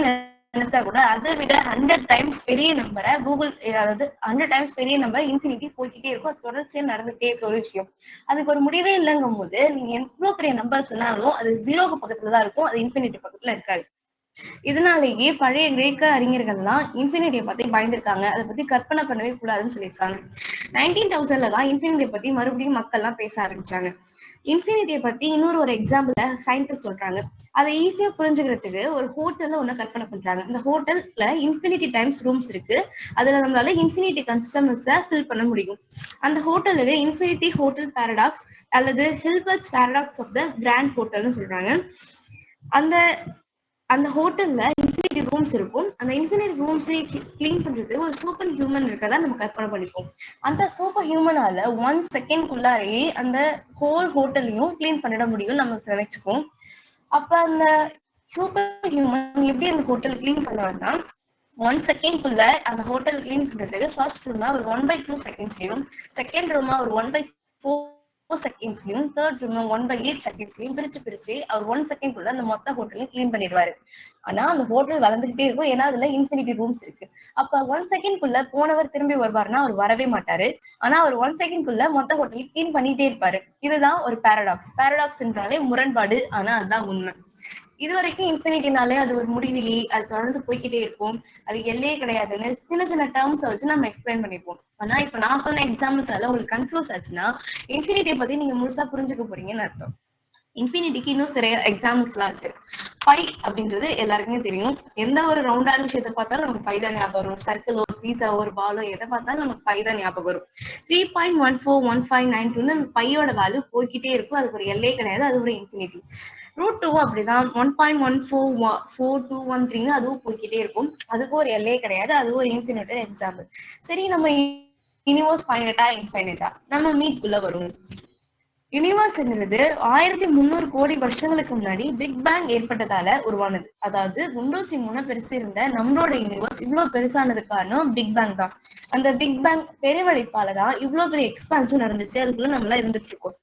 நினைச்சா கூட அதை விட 100 times பெரிய நம்பரை கூகுள், அதாவது 100 times பெரிய நம்பர் இன்ஃபினிட்டி போய்கிட்டே இருக்கும், அது தொடர்ச்சியா நடந்துட்டே இருக்க ஒரு விஷயம். அதுக்கு ஒரு முடிவே இல்லைங்கும் போது நீங்க எவ்வளவு பெரிய நம்பர் சொன்னாலும் அது 0க்கு பக்கத்துலதான் இருக்கும், அது இன்ஃபினிட்டி பக்கத்துல இருக்காது. இதனாலேயே பழைய கிரேக்க அறிஞர்கள்லாம் இன்ஃபினிட்டியை பத்தி பயந்துருக்காங்க, அதை பத்தி கற்பனை பண்ணவே கூடாதுன்னு சொல்லியிருக்காங்க. 19,000 தான் இன்ஃபினிட்டியை பத்தி மறுபடியும் மக்கள் எல்லாம் பேச ஆரம்பிச்சாங்க. இன்ஃபினிட்டியை பத்தி இன்னொரு எக்ஸாம்பிள சயின்டிஸ்ட் சொல்றாங்க. அதை ஈஸியா புரிஞ்சுக்கிறதுக்கு ஒரு ஹோட்டல்ல ஒண்ணு கற்பனை பண்றாங்க. இந்த ஹோட்டல்ல இன்ஃபினிட்டி டைம்ஸ் ரூம்ஸ் இருக்கு, அதுல நம்மளால இன்ஃபினிட்டி கஸ்டமர்ஸை ஃபில் பண்ண முடியும். அந்த ஹோட்டலுக்கு இன்ஃபினிட்டி ஹோட்டல் பாரடாக்ஸ் அல்லது ஹில்பர்ட்ஸ் பாரடாக்ஸ் ஆஃப் த கிராண்ட் ஹோட்டல்னு சொல்றாங்க. அந்த ஹோட்டல்ல இன்ஃபினிட்டி ரூம்ஸ் இருக்கும். அந்த இன்ஃபினிட்டி ரூம்ஸை கிளீன் பண்றது ஒரு சூப்பர் ஹியூமன் இருக்கதா நம்ம கற்பனை பண்ணிப்போம். அந்த சூப்பர் ஹியூமனால 1 செகண்ட்குள்ளாரையே அந்த ஹோல் ஹோட்டலையும் கிளீன் பண்ணிட முடியும் நம்ம நினைச்சுப்போம். அப்ப அந்த சூப்பர் ஹியூமன் எப்படி அந்த ஹோட்டல் கிளீன் பண்ணுவாங்கன்னா, 1 செகண்ட்குள்ள அந்த ஹோட்டல் கிளீன் பண்றதுக்கு ஃபர்ஸ்ட் ரூம் ஒரு 1/2 செகண்ட்ஸ்லயும், செகண்ட் ரூம் ஒரு 1/4 செகண்ட்ஸ்லயும், தேர்ட் ரூம் 1/8 செகண்ட்ஸ்லயும் பிரிச்சு அவர் 1 செகண்ட்குள்ள அந்த மொத்த ஹோட்டலையும் கிளீன் பண்ணிடுவாரு. ஆனா அந்த ஹோட்டல் வளர்ந்துகிட்டே இருக்கும், ஏன்னா அதுல இன்ஃபினிட்டி ரூம்ஸ் இருக்கு. அப்ப 1 செகண்ட்குள்ள போனவர் திரும்பி வருவாருன்னா அவர் வரவே மாட்டாரு. ஆனா அவர் 1 செகண்ட்குள்ள மொத்த ஹோட்டலையும் கிளீன் பண்ணிட்டே இருப்பாரு. இதுதான் ஒரு பாரடாக்ஸ். பாரடாக்ஸ்ன்றாலே முரண்பாடு, ஆனா அதுதான் உண்மை. இது வரைக்கும் இன்ஃபினிட்டினாலே அது ஒரு முடிவிலி, அது தொடர்ந்து போய்க்கிட்டே இருக்கும், அது எல்லையே கிடையாதுன்னு சின்ன சின்ன டேர்ம்ஸ் வச்சு நம்ம எக்ஸ்பிளைன் பண்ணிப்போம். ஆனா இப்ப நான் சொன்ன எக்ஸாம்பிள்ஸால உங்களுக்கு கன்ஃபியூஸ் ஆச்சுன்னா இன்ஃபினிட்டியை பத்தி நீங்க முழுசா புரிஞ்சுக்க போறீங்கன்னு அர்த்தம். இன்ஃபினிட்டிக்கு இன்னும் சில எக்ஸாம்பிள்ஸ் எல்லாம் இருக்கு. பை அப்படின்றது எல்லாருக்குமே தெரியும். எந்த ஒரு ரவுண்டான விஷயத்தை பார்த்தாலும் நமக்கு பை தான் ஞாபகம் வரும். சர்க்கிளோ, பீஸா, ஒரு பாலோ எதை பார்த்தாலும் நமக்கு பை தான் ஞாபகம் வரும். 3.141592 பையோட வேல்யூ போய்கிட்டே இருக்கும். அதுக்கு ஒரு எல்லையே கிடையாது, அது ஒரு இன்ஃபினிட்டி. √2 அப்படிதான் 1.144213 அதுவும் போய்கிட்டே இருக்கும். அதுக்கு ஒரு எல்லையே கிடையாது, அது ஒரு இன்ஃபினிட்டட் எக்ஸாம்பிள். சரி, நம்ம யூனிவர்ஸ் ஃபைனட்டா இன்ஃபைனட்டா? நம்ம மீட்குள்ள வரும். யூனிவர்ஸ்ங்கிறது 1300 கோடி வருஷங்களுக்கு முன்னாடி பிக் பேங் ஏற்பட்டதால உருவானது. அதாவது குண்டூசி மூணு பெருசு இருந்த நம்மளோட யூனிவர்ஸ் இவ்வளவு பெருசானது காரணம் பிக் பேங் தான். அந்த பிக் பேங் பெருவெடிப்பாலதான் இவ்வளவு பெரிய எக்ஸ்பான்ஷன் நடந்துச்சு. அதுக்குள்ள நம்மளா இருந்துட்டு இருக்கோம்.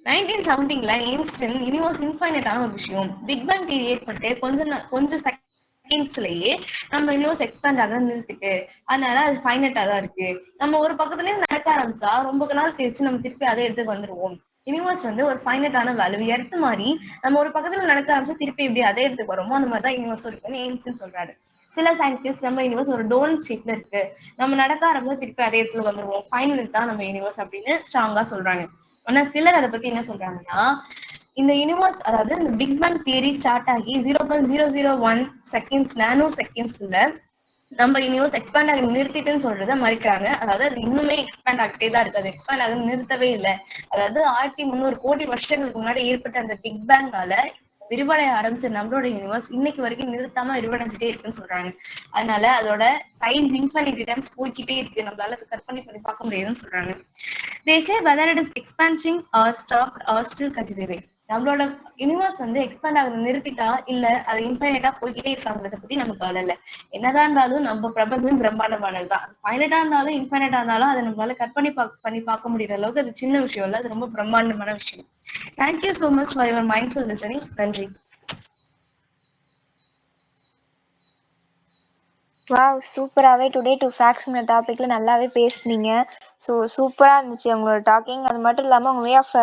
1970ல ஐன்ஸ்டைன் யூனிவர்ஸ் இன்ஃபைனட்டான ஒரு விஷயம், பிக் பேங் தியரி ஏற்பட்டு கொஞ்சம் செகண்ட்ஸ்லயே நம்ம யூனிவர்ஸ் எக்ஸ்பேண்ட் ஆக நிறுத்திட்டு, அதனால அது ஃபைனட்டா தான் இருக்கு. நம்ம ஒரு பக்கத்துல இருந்து நடக்க ஆரம்பிச்சா ரொம்ப நாள் கழிச்சு நம்ம திருப்பி அதே இடத்துக்கு வந்துருவோம். யூனிவர்ஸ் ஒரு ஃபைனட்டான வேல்யூ, எடுத்து மாதிரி நம்ம ஒரு பக்கத்துல நடக்க ஆரம்பிச்சா திருப்பி எப்படி அதே இடத்துக்கு வரோமோ அந்த மாதிரிதான் யூனிவர்ஸ் இருக்குன்னு ஐன்ஸ்டைன் சொல்றாரு. சில சயின்டிஸ்ட் நம்ம யூனிவர்ஸ் ஒரு டோனட் ஷேப்ல இருக்கு, நம்ம நடக்க ஆரம்பிச்சா திருப்பி அதே இடத்துல வந்துருவோம், ஃபைனல் தான் நம்ம யூனிவர்ஸ் அப்படின்னு ஸ்ட்ராங்கா சொல்றாங்க. ஆனா சிலர் அதை பத்தி என்ன சொல்றாங்கன்னா, இந்த யூனிவர்ஸ், அதாவது இந்த பிக் பேங் தியரி ஸ்டார்ட் ஆகி 0.001 செகண்ட்ஸ், நானோ செகண்ட்ஸ்க்குள்ள நம்ம யூனிவர்ஸ் எக்ஸ்பேண்ட் ஆக நிறுத்திட்டுன்னு சொல்றதை மறைக்கிறாங்க. அதாவது அது இன்னுமே எக்ஸ்பேண்ட் ஆகிட்டே தான் இருக்கு, அது எக்ஸ்பேண்ட் ஆக நிறுத்தவே இல்லை. அதாவது 1300 கோடி வருஷங்களுக்கு முன்னாடி ஏற்பட்ட அந்த பிக் பேங்கால விரிவடைய ஆரம்பிச்ச நம்மளோட யூனிவர்ஸ் இன்னைக்கு வரைக்கும் நிறுத்தாம விரிவடைஞ்சிட்டே இருக்குன்னு சொல்றாங்க. அதனால அதோட சைஸ் இன்ஃபினிட்டி டைம்ஸ் போய்கிட்டே இருக்கு, நம்மளால அதை கற்பனை பண்ணி பார்க்க முடியாதுன்னு சொல்றாங்க. They say whether it is expanding or stopped or still continuing. நம்மளோட யூனிவர்ஸ் எக்ஸ்பேண்ட் ஆகுது நிறுத்திட்டா இல்ல அது இன்ஃபைனட்டா போய்கிட்டே இருக்காங்கிறத பத்தி நமக்கு கவலை இல்லை. என்னதான் இருந்தாலும் நம்ம பிரபஞ்சம் பிரம்மாண்டமானதுதான். ஃபைனட்டா இருந்தாலும் இன்ஃபைனட்டா இருந்தாலும் அதை நம்மளால கற்பனை பண்ணி பார்க்க முடியற அளவுக்கு அது சின்ன விஷயம் இல்ல, அது ரொம்ப பிரம்மாண்டமான விஷயம். Thank you so much for your mindful listening. நன்றி. வாவ், சூப்பராகவே டுடே டு ஃபேக்ட்ஸ்ங்கிற டாப்பிக்கில் நல்லாவே பேசுனீங்க. ஸோ சூப்பராக இருந்துச்சு உங்களோட டாக்கிங். அது மட்டும் இல்லாமல் உங்கள் வே ஆஃப்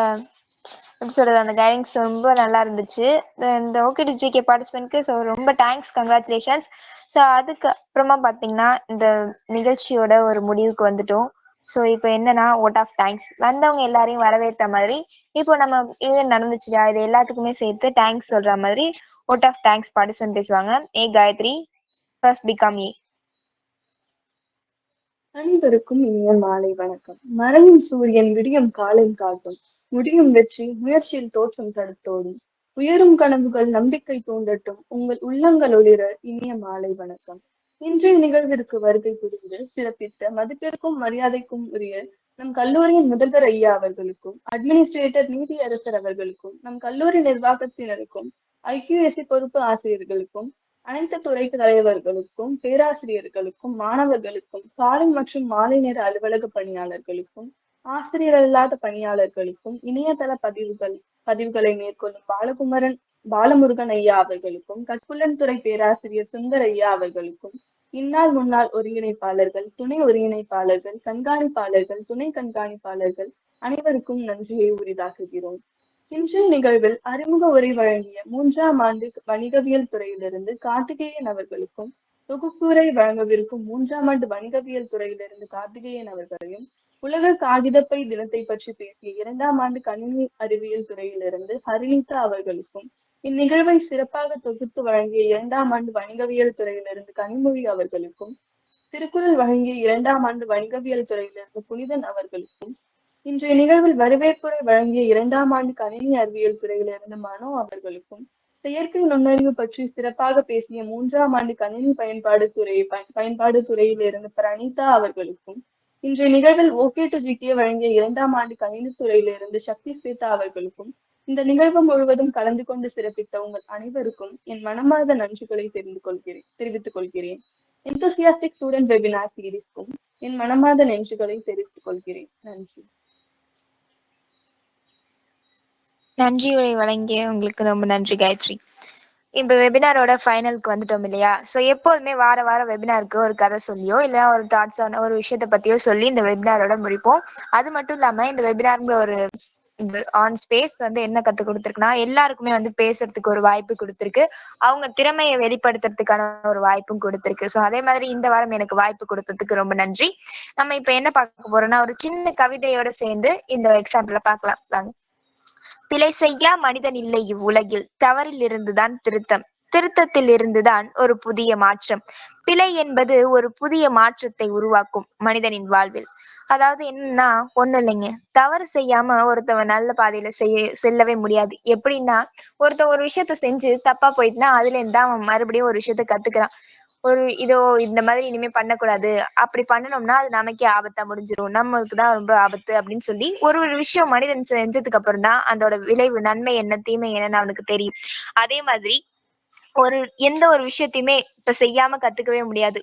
எப்படி சொல்கிறது, அந்த கைடிங்ஸ் ரொம்ப நல்லா இருந்துச்சு. இந்த ஓகே டு ஜிகே பார்ட்டிசிபென்ட்க்கு ஸோ ரொம்ப தேங்க்ஸ், கங்க்ராச்சுலேஷன்ஸ். ஸோ அதுக்கு அப்புறமா பார்த்தீங்கன்னா இந்த நிகழ்ச்சியோட ஒரு முடிவுக்கு வந்துட்டோம். ஸோ இப்போ என்னன்னா ஓட் ஆஃப் தேங்க்ஸ். வந்தவங்க எல்லாரையும் வரவேற்ற மாதிரி இப்போ நம்ம இது நடந்துச்சுடா, இது எல்லாத்துக்குமே சேர்த்து தேங்க்ஸ் சொல்கிற மாதிரி ஓட் ஆஃப் தேங்க்ஸ் பார்ட்டிசிபென்ட் பேசுவாங்க. ஏ காயத்ரி, ஃபர்ஸ்ட் பிகம் ஏ. அனைவருக்கும் இனிய மாலை வணக்கம். மறையும் சூரியன் விடியும் காலை காட்டும், முடியும் வெற்றி முயற்சியில் தோற்றம் தடுத்தோடும், உயரும் கனவுகள் நம்பிக்கை தூண்டட்டும், உங்கள் உள்ளங்கள் ஒளிர இனிய மாலை வணக்கம். இன்றைய நிகழ்விற்கு வருகை புரிந்து சிறப்பித்த மதிப்பிற்கும் மரியாதைக்கும் உரிய நம் கல்லூரியின் முதல்வர் ஐயா அவர்களுக்கும், அட்மினிஸ்ட்ரேட்டர் நீதி அரசர் அவர்களுக்கும், நம் கல்லூரி நிர்வாகத்தினருக்கும், ஐக்கியூஎஸ்சி பொறுப்பு ஆசிரியர்களுக்கும், அனைத்து துறை தலைவர்களுக்கும், பேராசிரியர்களுக்கும், மாணவர்களுக்கும், காலை மற்றும் மாலை நேர அலுவலக பணியாளர்களுக்கும், ஆசிரியர் அல்லாத பணியாளர்களுக்கும், இணையதள பதிவுகளை மேற்கொள்ளும் பாலமுருகன் ஐயா அவர்களுக்கும், கற்புலன் துறை பேராசிரியர் சுந்தர் ஐயா அவர்களுக்கும், இந்நாள் முன்னாள் ஒருங்கிணைப்பாளர்கள், துணை ஒருங்கிணைப்பாளர்கள், கண்காணிப்பாளர்கள், துணை கண்காணிப்பாளர்கள் அனைவருக்கும் நன்றியை உரிதாக்குகிறோம். இன்றைய நிகழ்வில் அறிமுக உரை வழங்கிய 3ஆம் ஆண்டு வணிகவியல் துறையிலிருந்து கார்த்திகேயன் அவர்களுக்கும், தொகுப்புரை வழங்கவிருக்கும் 3ஆம் ஆண்டு வணிகவியல் துறையிலிருந்து கார்த்திகேயன் அவர்களையும், உலக காகிதப்பை தினத்தை பற்றி பேசிய 2ஆம் ஆண்டு கணினி அறிவியல் துறையிலிருந்து ஹரிணிதா அவர்களுக்கும், இந்நிகழ்வை சிறப்பாக தொகுத்து வழங்கிய 2ஆம் ஆண்டு வணிகவியல் துறையிலிருந்து கனிமொழி அவர்களுக்கும், திருக்குறள் வழங்கிய 2ஆம் ஆண்டு வணிகவியல் துறையிலிருந்து புனிதன் அவர்களுக்கும், இன்றைய நிகழ்வில் வரவேற்புரை வழங்கிய 2ஆம் ஆண்டு கணினி அறிவியல் துறையிலிருந்து மனோ அவர்களுக்கும், செயற்கை நுண்ணறிவு பற்றி சிறப்பாக பேசிய 3ஆம் ஆண்டு கணினி பயன்பாடு துறையிலிருந்து பிரணீதா அவர்களுக்கும், இன்றைய நிகழ்வில் ஓகே டு ஜிகே வழங்கிய 2ஆம் ஆண்டு கணினி துறையிலிருந்து சக்தி ஸ்வேதா அவர்களுக்கும், இந்த நிகழ்வு முழுவதும் கலந்து கொண்டு சிறப்பித்த உங்கள் அனைவருக்கும் என் மனமார்ந்த நன்றிகளை தெரிவித்துக் கொள்கிறேன். enthusiastic student webinar சீரிஸ்க்கும் என் மனமார்ந்த நன்றிகளை தெரிவித்துக் கொள்கிறேன். நன்றி. நன்றியுரை வழங்கிய உங்களுக்கு ரொம்ப நன்றி காயத்ரி. இப்போ வெபினாரோட ஃபைனலுக்கு வந்துட்டோம் இல்லையா? ஸோ எப்போதுமே வாரம் வெபினாருக்கு ஒரு கதை சொல்லியோ இல்லை ஒரு தாட்ஸான ஒரு விஷயத்தை பற்றியோ சொல்லி இந்த வெபினாரோட முடிப்போம். அது மட்டும் இல்லாமல் இந்த வெபினாருங்கிற ஒரு ஆன் ஸ்பேஸ் வந்து என்ன கற்றுக் கொடுத்துருக்குன்னா, எல்லாருக்குமே வந்து பேசுறதுக்கு ஒரு வாய்ப்பு கொடுத்துருக்கு, அவங்க திறமையை வெளிப்படுத்துறதுக்கான ஒரு வாய்ப்பும் கொடுத்துருக்கு. ஸோ அதே மாதிரி இந்த வாரம் எனக்கு வாய்ப்பு கொடுத்ததுக்கு ரொம்ப நன்றி. நம்ம இப்போ என்ன பார்க்க போறோம்னா, ஒரு சின்ன கவிதையோட சேர்ந்து இந்த எக்ஸாம்பிள பார்க்கலாம் வாங்க. பிழை செய்யா மனிதன் இல்லை இவ்வுலகில், தவறில் இருந்துதான் திருத்தம், திருத்தத்தில் இருந்துதான் ஒரு புதிய மாற்றம். பிழை என்பது ஒரு புதிய மாற்றத்தை உருவாக்கும் மனிதனின் வாழ்வில். அதாவது என்னன்னா, ஒண்ணும் இல்லைங்க, தவறு செய்யாம ஒருத்தவன் நல்ல பாதையில செல்லவே முடியாது. எப்படின்னா, ஒருத்தன் ஒரு விஷயத்த செஞ்சு தப்பா போயிட்டுனா அதுல இருந்தா அவன் மறுபடியும் ஒரு விஷயத்த கத்துக்கிறான். இதோ இந்த மாதிரி இனிமே பண்ணக்கூடாது, அப்படி பண்ணணும்னா அது நமக்கே ஆபத்தா முடிஞ்சிரும், நமக்கு தான் ரொம்ப ஆபத்து அப்படின்னு சொல்லி ஒரு விஷயம் மனிதன் செஞ்சதுக்கு அப்புறம் தான் அதோட விளைவு, நன்மை என்ன தீமை என்னன்னு அவனுக்கு தெரியும். அதே மாதிரி எந்த ஒரு விஷயத்தையுமே இப்ப செய்யாம கத்துக்கவே முடியாது.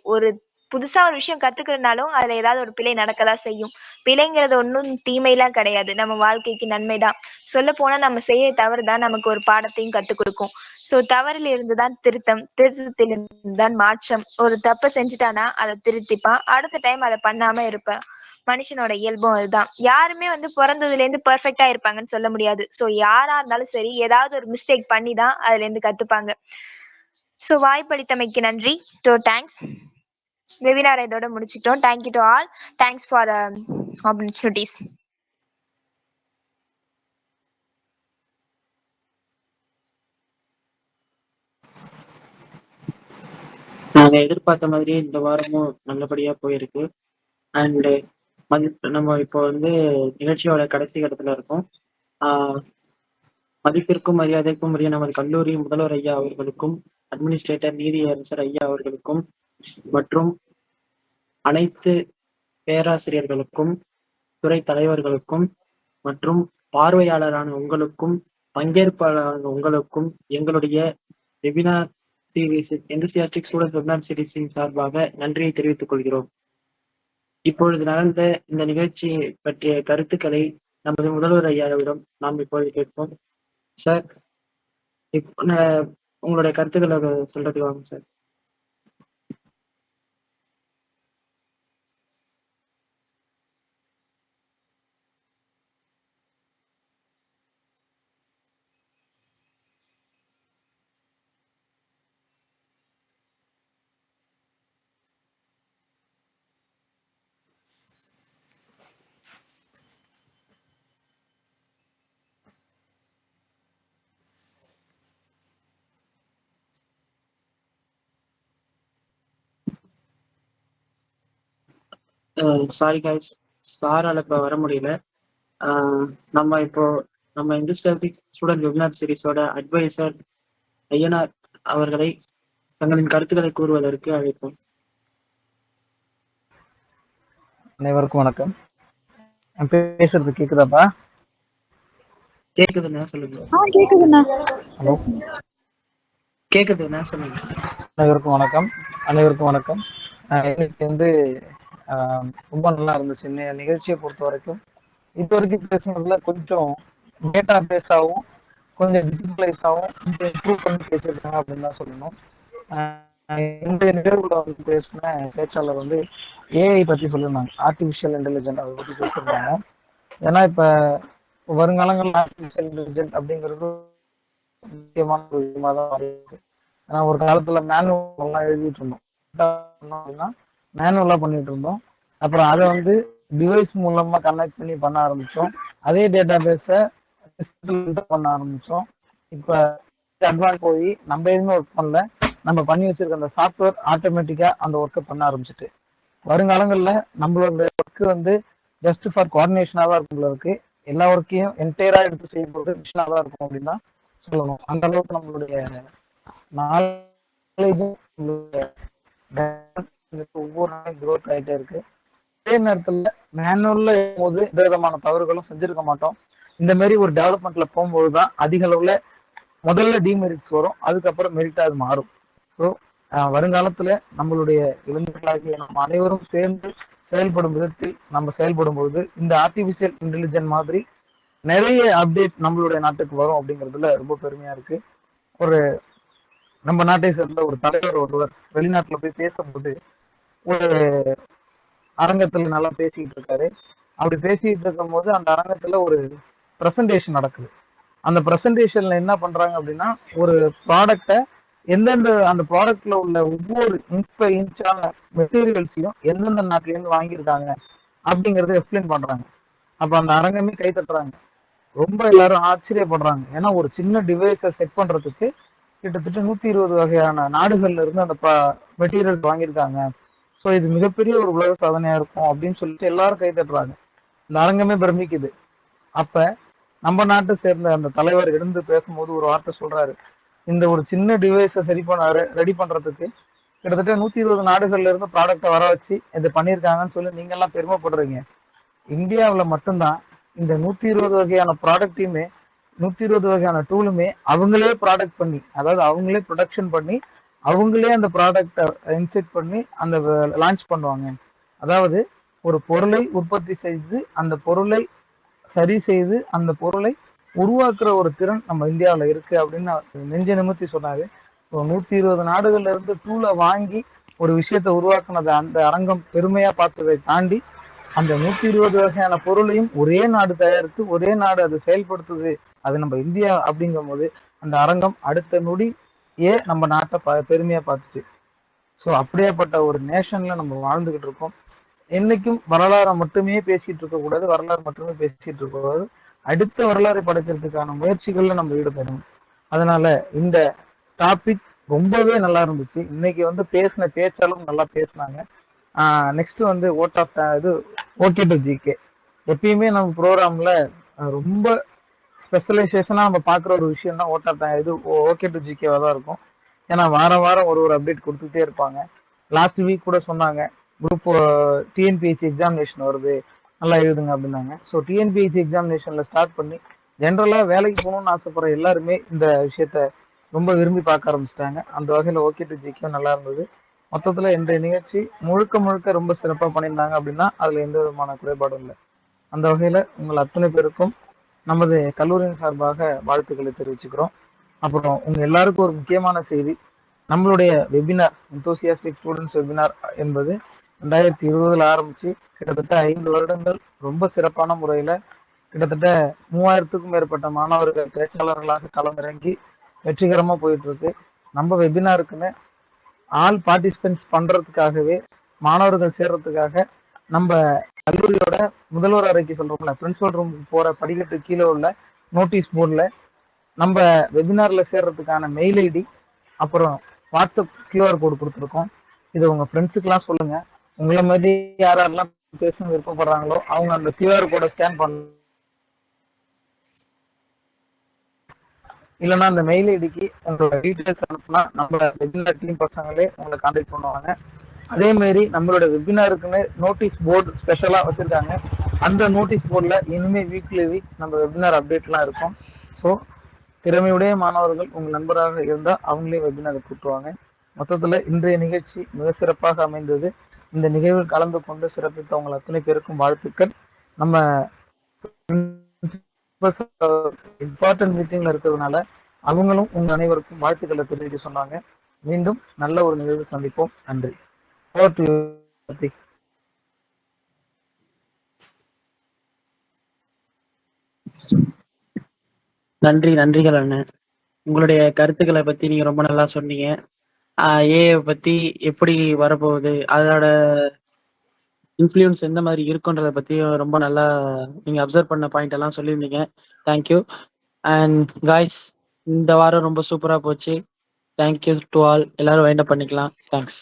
புதுசா ஒரு விஷயம் கத்துக்கிறதுனாலும் அதுல ஏதாவது ஒரு பிழை நடக்கதான் செய்யும். பிழைங்கிறது ஒன்றும் தீமையெல்லாம் கிடையாது, நம்ம வாழ்க்கைக்கு நன்மைதான். சொல்ல போனா நம்ம செய்ய தவறுதான் நமக்கு ஒரு பாடத்தையும் கத்துக் கொடுக்கும். ஸோ தவறில் இருந்துதான் திருத்தம், திருத்தத்தில் இருந்துதான் மாற்றம். ஒரு தப்பை செஞ்சுட்டானா அதை திருத்திப்பான், அடுத்த டைம் அதை பண்ணாம இருப்பான். மனுஷனோட இயல்பும் அதுதான். யாருமே வந்து பிறந்ததுல இருந்து பெர்ஃபெக்டா இருப்பாங்கன்னு சொல்ல முடியாது. ஸோ யாரா இருந்தாலும் சரி, ஏதாவது ஒரு மிஸ்டேக் பண்ணி தான் அதுல இருந்து கத்துப்பாங்க. ஸோ வாய்ப்பளித்தமைக்கு நன்றி. தேங்க்ஸ். வெபினார் இதோட முடிச்சுட்டோம். Thank you to all. Thanks for opportunities. நாங்க எதிர்பார்த்த மாதிரி இந்த வாரமும் நல்லபடியா போயிருக்கு. அண்ட் நம்ம இப்போ வந்து நிகழ்ச்சியோட கடைசி கட்டத்துல இருக்கோம். மதிப்பிற்கும் மரியாதைக்கும் உரிய நமது கல்லூரி முதல்வர் ஐயா அவர்களுக்கும், அட்மினிஸ்ட்ரேட்டர் நீதியரசர் ஐயா அவர்களுக்கும், மற்றும் அனைத்து பேராசிரியர்களுக்கும், துறை தலைவர்களுக்கும், மற்றும் பார்வையாளரான உங்களுக்கும், பங்கேற்பாளரான உங்களுக்கும் எங்களுடைய webinar series enthusiastic student webinar சீரீஸின் சார்பாக நன்றியை தெரிவித்துக் கொள்கிறோம். இப்பொழுது நடந்த இந்த நிகழ்ச்சி பற்றிய கருத்துக்களை நமது முதல்வர் ஐயாவிடம் நாம் இப்பொழுது கேட்போம். சார், உங்களுடைய கருத்துக்களை சொல்றதுக்கு வாங்க சார். சாரி கைஸ், சாரால் இப்போ வர முடியல. நம்ம இண்டஸ்ட்ரியல் ஸ்டூடெண்ட் வெபினார் சீரிஸோட அட்வைசர் ஐயனார் அவர்களை தங்களின் கருத்துக்களை கூறுவதற்கு அழைப்போம். அனைவருக்கும் வணக்கம். பேசுறது கேக்குதாப்பா? கேக்குதுண்ணா, சொல்லுங்க. கேக்குதுண்ணா. ஹலோ, கேக்குதுண்ணா, சொல்லுங்க. அனைவருக்கும் வணக்கம். இன்னைக்கு வந்து ரொம்ப நல்லா இருந்துச்சு இந்த நிகழ்ச்சியை பொறுத்த வரைக்கும். இது வரைக்கும் பேசுனதுல கொஞ்சம் டேட்டா பேஸாகவும் கொஞ்சம் டிஜிட்டலைஸாகவும் கொஞ்சம் இம்ப்ரூவ் பண்ணி பேசியிருக்காங்க அப்படின்னு தான் சொல்லணும். இந்த நிகழ்வுல வந்து பேசின பேச்சாளர் வந்து ஏஐ பத்தி சொல்லியிருந்தாங்க, ஆர்டிஃபிஷியல் இன்டெலிஜென்ட் அதை பத்தி பேசியிருந்தாங்க. ஏன்னா இப்ப வருங்காலங்கள் ஆர்டிஃபிஷியல் இன்டெலிஜென்ட் அப்படிங்கிறது முக்கியமான ஒரு விஷயமா தான் இருக்கு. ஏன்னா ஒரு காலத்துல மேனுவல் எழுதிட்டு இருந்தோம், அப்படின்னா மேனுவலா பண்ணிட்டு இருந்தோம். அப்புறம் அதை வந்து டிவைஸ் மூலமா கனெக்ட் பண்ணி பண்ண ஆரம்பிச்சோம். அதே டேட்டா பேஸை பண்ண ஆரம்பிச்சோம். இப்ப அட்வான்ஸ் போய் நம்ம எதுவுமே ஒர்க் பண்ணல, நம்ம பண்ணி வச்சிருக்க அந்த சாஃப்ட்வேர் ஆட்டோமேட்டிக்கா அந்த ஒர்க்கை பண்ண ஆரம்பிச்சுட்டு, வருங்காலங்கள்ல நம்மளோட ஒர்க்கு வந்து ஜஸ்ட் ஃபார் கோஆர்டினேஷனா தான் இருக்கும் போல இருக்கு. எல்லா ஒர்க்கையும் என்டையரா எடுத்து செய்யும் போது மிஷினா தான் இருக்கும் அப்படின்னு தான் சொல்லணும். அந்த அளவுக்கு நம்மளுடைய நாலேஜும் ஒவ்வொரு நாளும் க்ரோத் ஆகிட்டே இருக்கு. அதே நேரத்துல மேனுவல்ல போது எந்த விதமான தவறுகளும் செஞ்சிருக்க மாட்டோம். இந்த மாதிரி ஒரு டெவலப்மெண்ட்ல போகும்போது தான் அதிக அளவுல முதல்ல டிமெரிட்ஸ் வரும், அதுக்கப்புறம் மெரிட்டா அது மாறும். ஸோ வருங்காலத்துல நம்மளுடைய இளைஞர்களாகிய நம்ம அனைவரும் சேர்ந்து செயல்படும் விதத்தில் நம்ம செயல்படும் பொழுது இந்த ஆர்டிபிஷியல் இன்டெலிஜென்ட் மாதிரி நிறைய அப்டேட் நம்மளுடைய நாட்டுக்கு வரும் அப்படிங்கிறதுல ரொம்ப பெருமையா இருக்கு. ஒரு நம்ம நாட்டை சேர்ந்த ஒரு தலைவர் ஒருவர் வெளிநாட்டுல போய் பேசும்போது ஒரு அரங்கத்துல நல்லா பேசிக்கிட்டு இருக்காரு. அப்படி பேசிட்டு இருக்கும் போது அந்த அரங்கத்துல ஒரு பிரசன்டேஷன் நடக்குது. அந்த பிரசன்டேஷன்ல என்ன பண்றாங்க அப்படின்னா, ஒரு ப்ராடக்டை எந்தெந்த அந்த ப்ராடக்ட்ல உள்ள ஒவ்வொரு இன்ச்சான மெட்டீரியல்ஸையும் எந்தெந்த நாட்டுல இருந்து வாங்கியிருக்காங்க அப்படிங்கறத எக்ஸ்பிளைன் பண்றாங்க. அப்ப அந்த அரங்கமே கை தட்டுறாங்க. ரொம்ப எல்லாரும் ஆச்சரியப்படுறாங்க. ஏன்னா ஒரு சின்ன டிவைஸை செட் பண்றதுக்கு கிட்டத்தட்ட 120 வகையான நாடுகள்ல இருந்து அந்த மெட்டீரியல்ஸ் வாங்கியிருக்காங்க. ஸோ இது மிகப்பெரிய ஒரு உலக சாதனையா இருக்கும் அப்படின்னு சொல்லிட்டு எல்லாரும் கை தட்டுறாங்க. இந்த அரங்கமே பிரமிக்குது. அப்ப நம்ம நாட்டை சேர்ந்த அந்த தலைவர் எழுந்து பேசும்போது ஒரு வார்த்தை சொல்றாரு, இந்த ஒரு சின்ன டிவைஸை ரெடி பண்றதுக்கு கிட்டத்தட்ட 120 நாடுகள்ல இருந்து ப்ராடக்டை வர வச்சு இதை பண்ணியிருக்காங்கன்னு சொல்லி நீங்க எல்லாம் பெருமைப்படுறீங்க. இந்தியாவுல மட்டும்தான் இந்த 120 வகையான ப்ராடக்டையுமே 120 வகையான டூலுமே அவங்களே ப்ராடக்ட் பண்ணி, அதாவது அவங்களே ப்ரொடக்ஷன் பண்ணி அவங்களே அந்த ப்ராடக்டை இன்செக்ட் பண்ணி அந்த லான்ச் பண்ணுவாங்க. அதாவது ஒரு பொருளை உற்பத்தி செய்து அந்த பொருளை சரி செய்து அந்த பொருளை உருவாக்குற ஒரு திறன் நம்ம இந்தியாவில் இருக்கு அப்படின்னு நெஞ்ச நிமித்தி சொன்னாரு. 120 நாடுகள்ல இருந்து டூலை வாங்கி ஒரு விஷயத்தை உருவாக்குனது அந்த அரங்கம் பெருமையா பார்த்ததை தாண்டி அந்த 120 வகையான பொருளையும் ஒரே நாடு தயாரித்து ஒரே நாடு அதை செயல்படுத்துது, அது நம்ம இந்தியா அப்படிங்கும் போது அந்த அரங்கம் அடுத்த நொடியே நம்ம நாட்டை பெருமையா பார்த்துச்சு. ஸோ அப்படியேப்பட்ட ஒரு நேஷன்ல நம்ம வாழ்ந்துகிட்டு இருக்கோம். என்னைக்கும் வரலாறை மட்டுமே பேசிட்டு இருக்க கூடாது, வரலாறு மட்டுமே பேசிட்டு இருக்க கூடாது, அடுத்த வரலாறை படைக்கிறதுக்கான முயற்சிகள்ல நம்ம ஈடுபடணும். அதனால இந்த டாபிக் ரொம்பவே நல்லா இருந்துச்சு. இன்னைக்கு பேசின பேச்சாலும் நல்லா பேசினாங்க. Next okay to GK. எப்பயுமே நம்ம ப்ரோக்ராம்ல ரொம்ப ஸ்பெஷலைசேஷனா நம்ம பாக்குற ஒரு விஷயம் தான் ஓகே டு ஜிகேவா தான் இருக்கும். ஏன்னா வாரம் வாரம் ஒரு அப்டேட் கொடுத்துட்டே இருப்பாங்க. லாஸ்ட் வீக் கூட சொன்னாங்க, குரூப் டிஎன்பிஎஸ்சி எக்ஸாமினேஷன் வருது, நல்லா எழுதுங்க அப்படின்னாங்க. ஸோ டிஎன்பிஎஸ்சி எக்ஸாமினேஷன்ல ஸ்டார்ட் பண்ணி ஜென்ரலா வேலைக்கு போகணும்னு ஆசைப்படுற எல்லாருமே இந்த விஷயத்த ரொம்ப விரும்பி பார்க்க ஆரம்பிச்சிட்டாங்க. அந்த வகையில ஓகே டு ஜிகே நல்லா இருந்தது. மொத்தத்துல இந்த நிகழ்ச்சி முழுக்க முழுக்க ரொம்ப சிறப்பா பண்ணியிருந்தாங்க அப்படின்னா அதுல எந்த விதமான குறைபாடும் இல்லை. அந்த வகையில உங்கள் அத்தனை பேருக்கும் நமது கல்லூரியின் சார்பாக வாழ்த்துக்களை தெரிவிச்சுக்கிறோம். அப்புறம் உங்க எல்லாருக்கும் ஒரு முக்கியமான செய்தி, நம்மளுடைய வெபினார் எந்தூசியாஸ்டிக் ஸ்டூடெண்ட்ஸ் வெபினார் என்பது 2020 ஆரம்பிச்சு கிட்டத்தட்ட 5 வருடங்கள் ரொம்ப சிறப்பான முறையில கிட்டத்தட்ட 3000க்கும் மேற்பட்ட மாணவர்கள் பேச்சாளர்களாக களமிறங்கி வெற்றிகரமா போயிட்டு இருக்கு. நம்ம வெபினாருக்குன்னு ஆல் பார்ட்டிசிபென்ட்ஸ் பண்றதுக்காகவே, மாணவர்கள் சேர்றதுக்காக நம்ம கல்லூரியோட முதல்வர் அறைக்கு சொல்றோம்ல, பிரின்சிபல் ரூமுக்கு போற படிக்கட்டு கீழே உள்ள நோட்டீஸ் போர்டில் நம்ம வெபினார்ல சேர்றதுக்கான மெயில் ஐடி அப்புறம் வாட்ஸ்அப் கியூஆர் கோடு கொடுத்துருக்கோம். இதை உங்க ஃப்ரெண்ட்ஸுக்கெல்லாம் சொல்லுங்க. உங்களை மாதிரி யாரெல்லாம் பேசணும் விருப்பப்படுறாங்களோ அவங்க அந்த கியூஆர் கோடை ஸ்கேன் பண்ண, இல்லைன்னா அந்த மெயில் ஐடிக்கு உங்களோட டீட்டெயில்ஸ் அனுப்புனா நம்ம வெபினார் டீம் பசங்களே உங்களை கான்டாக்ட் பண்ணுவாங்க. அதே மாதிரி நம்மளோட வெபினாருக்குன்னு நோட்டீஸ் போர்டு ஸ்பெஷலா வச்சிருக்காங்க. அந்த நோட்டீஸ் போர்டில் இனிமே வீக்லி நம்ம வெபினார் அப்டேட்லாம் இருக்கும். ஸோ திறமையுடைய மாணவர்கள் உங்கள் நண்பராக இருந்தால் அவங்களே வெபினாரை கூட்டுவாங்க. மொத்தத்தில் இன்றைய நிகழ்ச்சி மிக சிறப்பாக அமைந்தது. இந்த நிகழ்வில் கலந்து கொண்டு சிறப்பித்த உங்கள் அத்தனை பேருக்கும் வாழ்த்துக்கள். நம்ம இம்பார்ட்டன்ட் மீட்டிங்ல இருக்கிறதுனால அவங்களும் உங்க அனைவருக்கும் வாழ்த்துக்களை தெரிவிக்க சொன்னாங்க. மீண்டும் நல்ல ஒரு நிகழ்வு சந்திப்போம். நன்றி. நன்றிகள் அண்ணன். உங்களுடைய கருத்துக்களை பத்தி நீங்க ரொம்ப நல்லா சொன்னீங்க. ஏஐ பத்தி எப்படி வரப்போகுது, அதோட இன்ஃப்ளூயன்ஸ் எந்த மாதிரி இருக்குன்றத பத்தியும் ரொம்ப நல்லா நீங்க அப்சர்வ் பண்ண பாயிண்ட் எல்லாம் சொல்லியிருந்தீங்க. தேங்க்யூ. அண்ட் காய்ஸ், இந்த வாரம் ரொம்ப சூப்பரா போச்சு. Thank you to all. எல்லாரும் வைண்ட் அப் பண்ணிக்கலாம். தேங்க்ஸ்.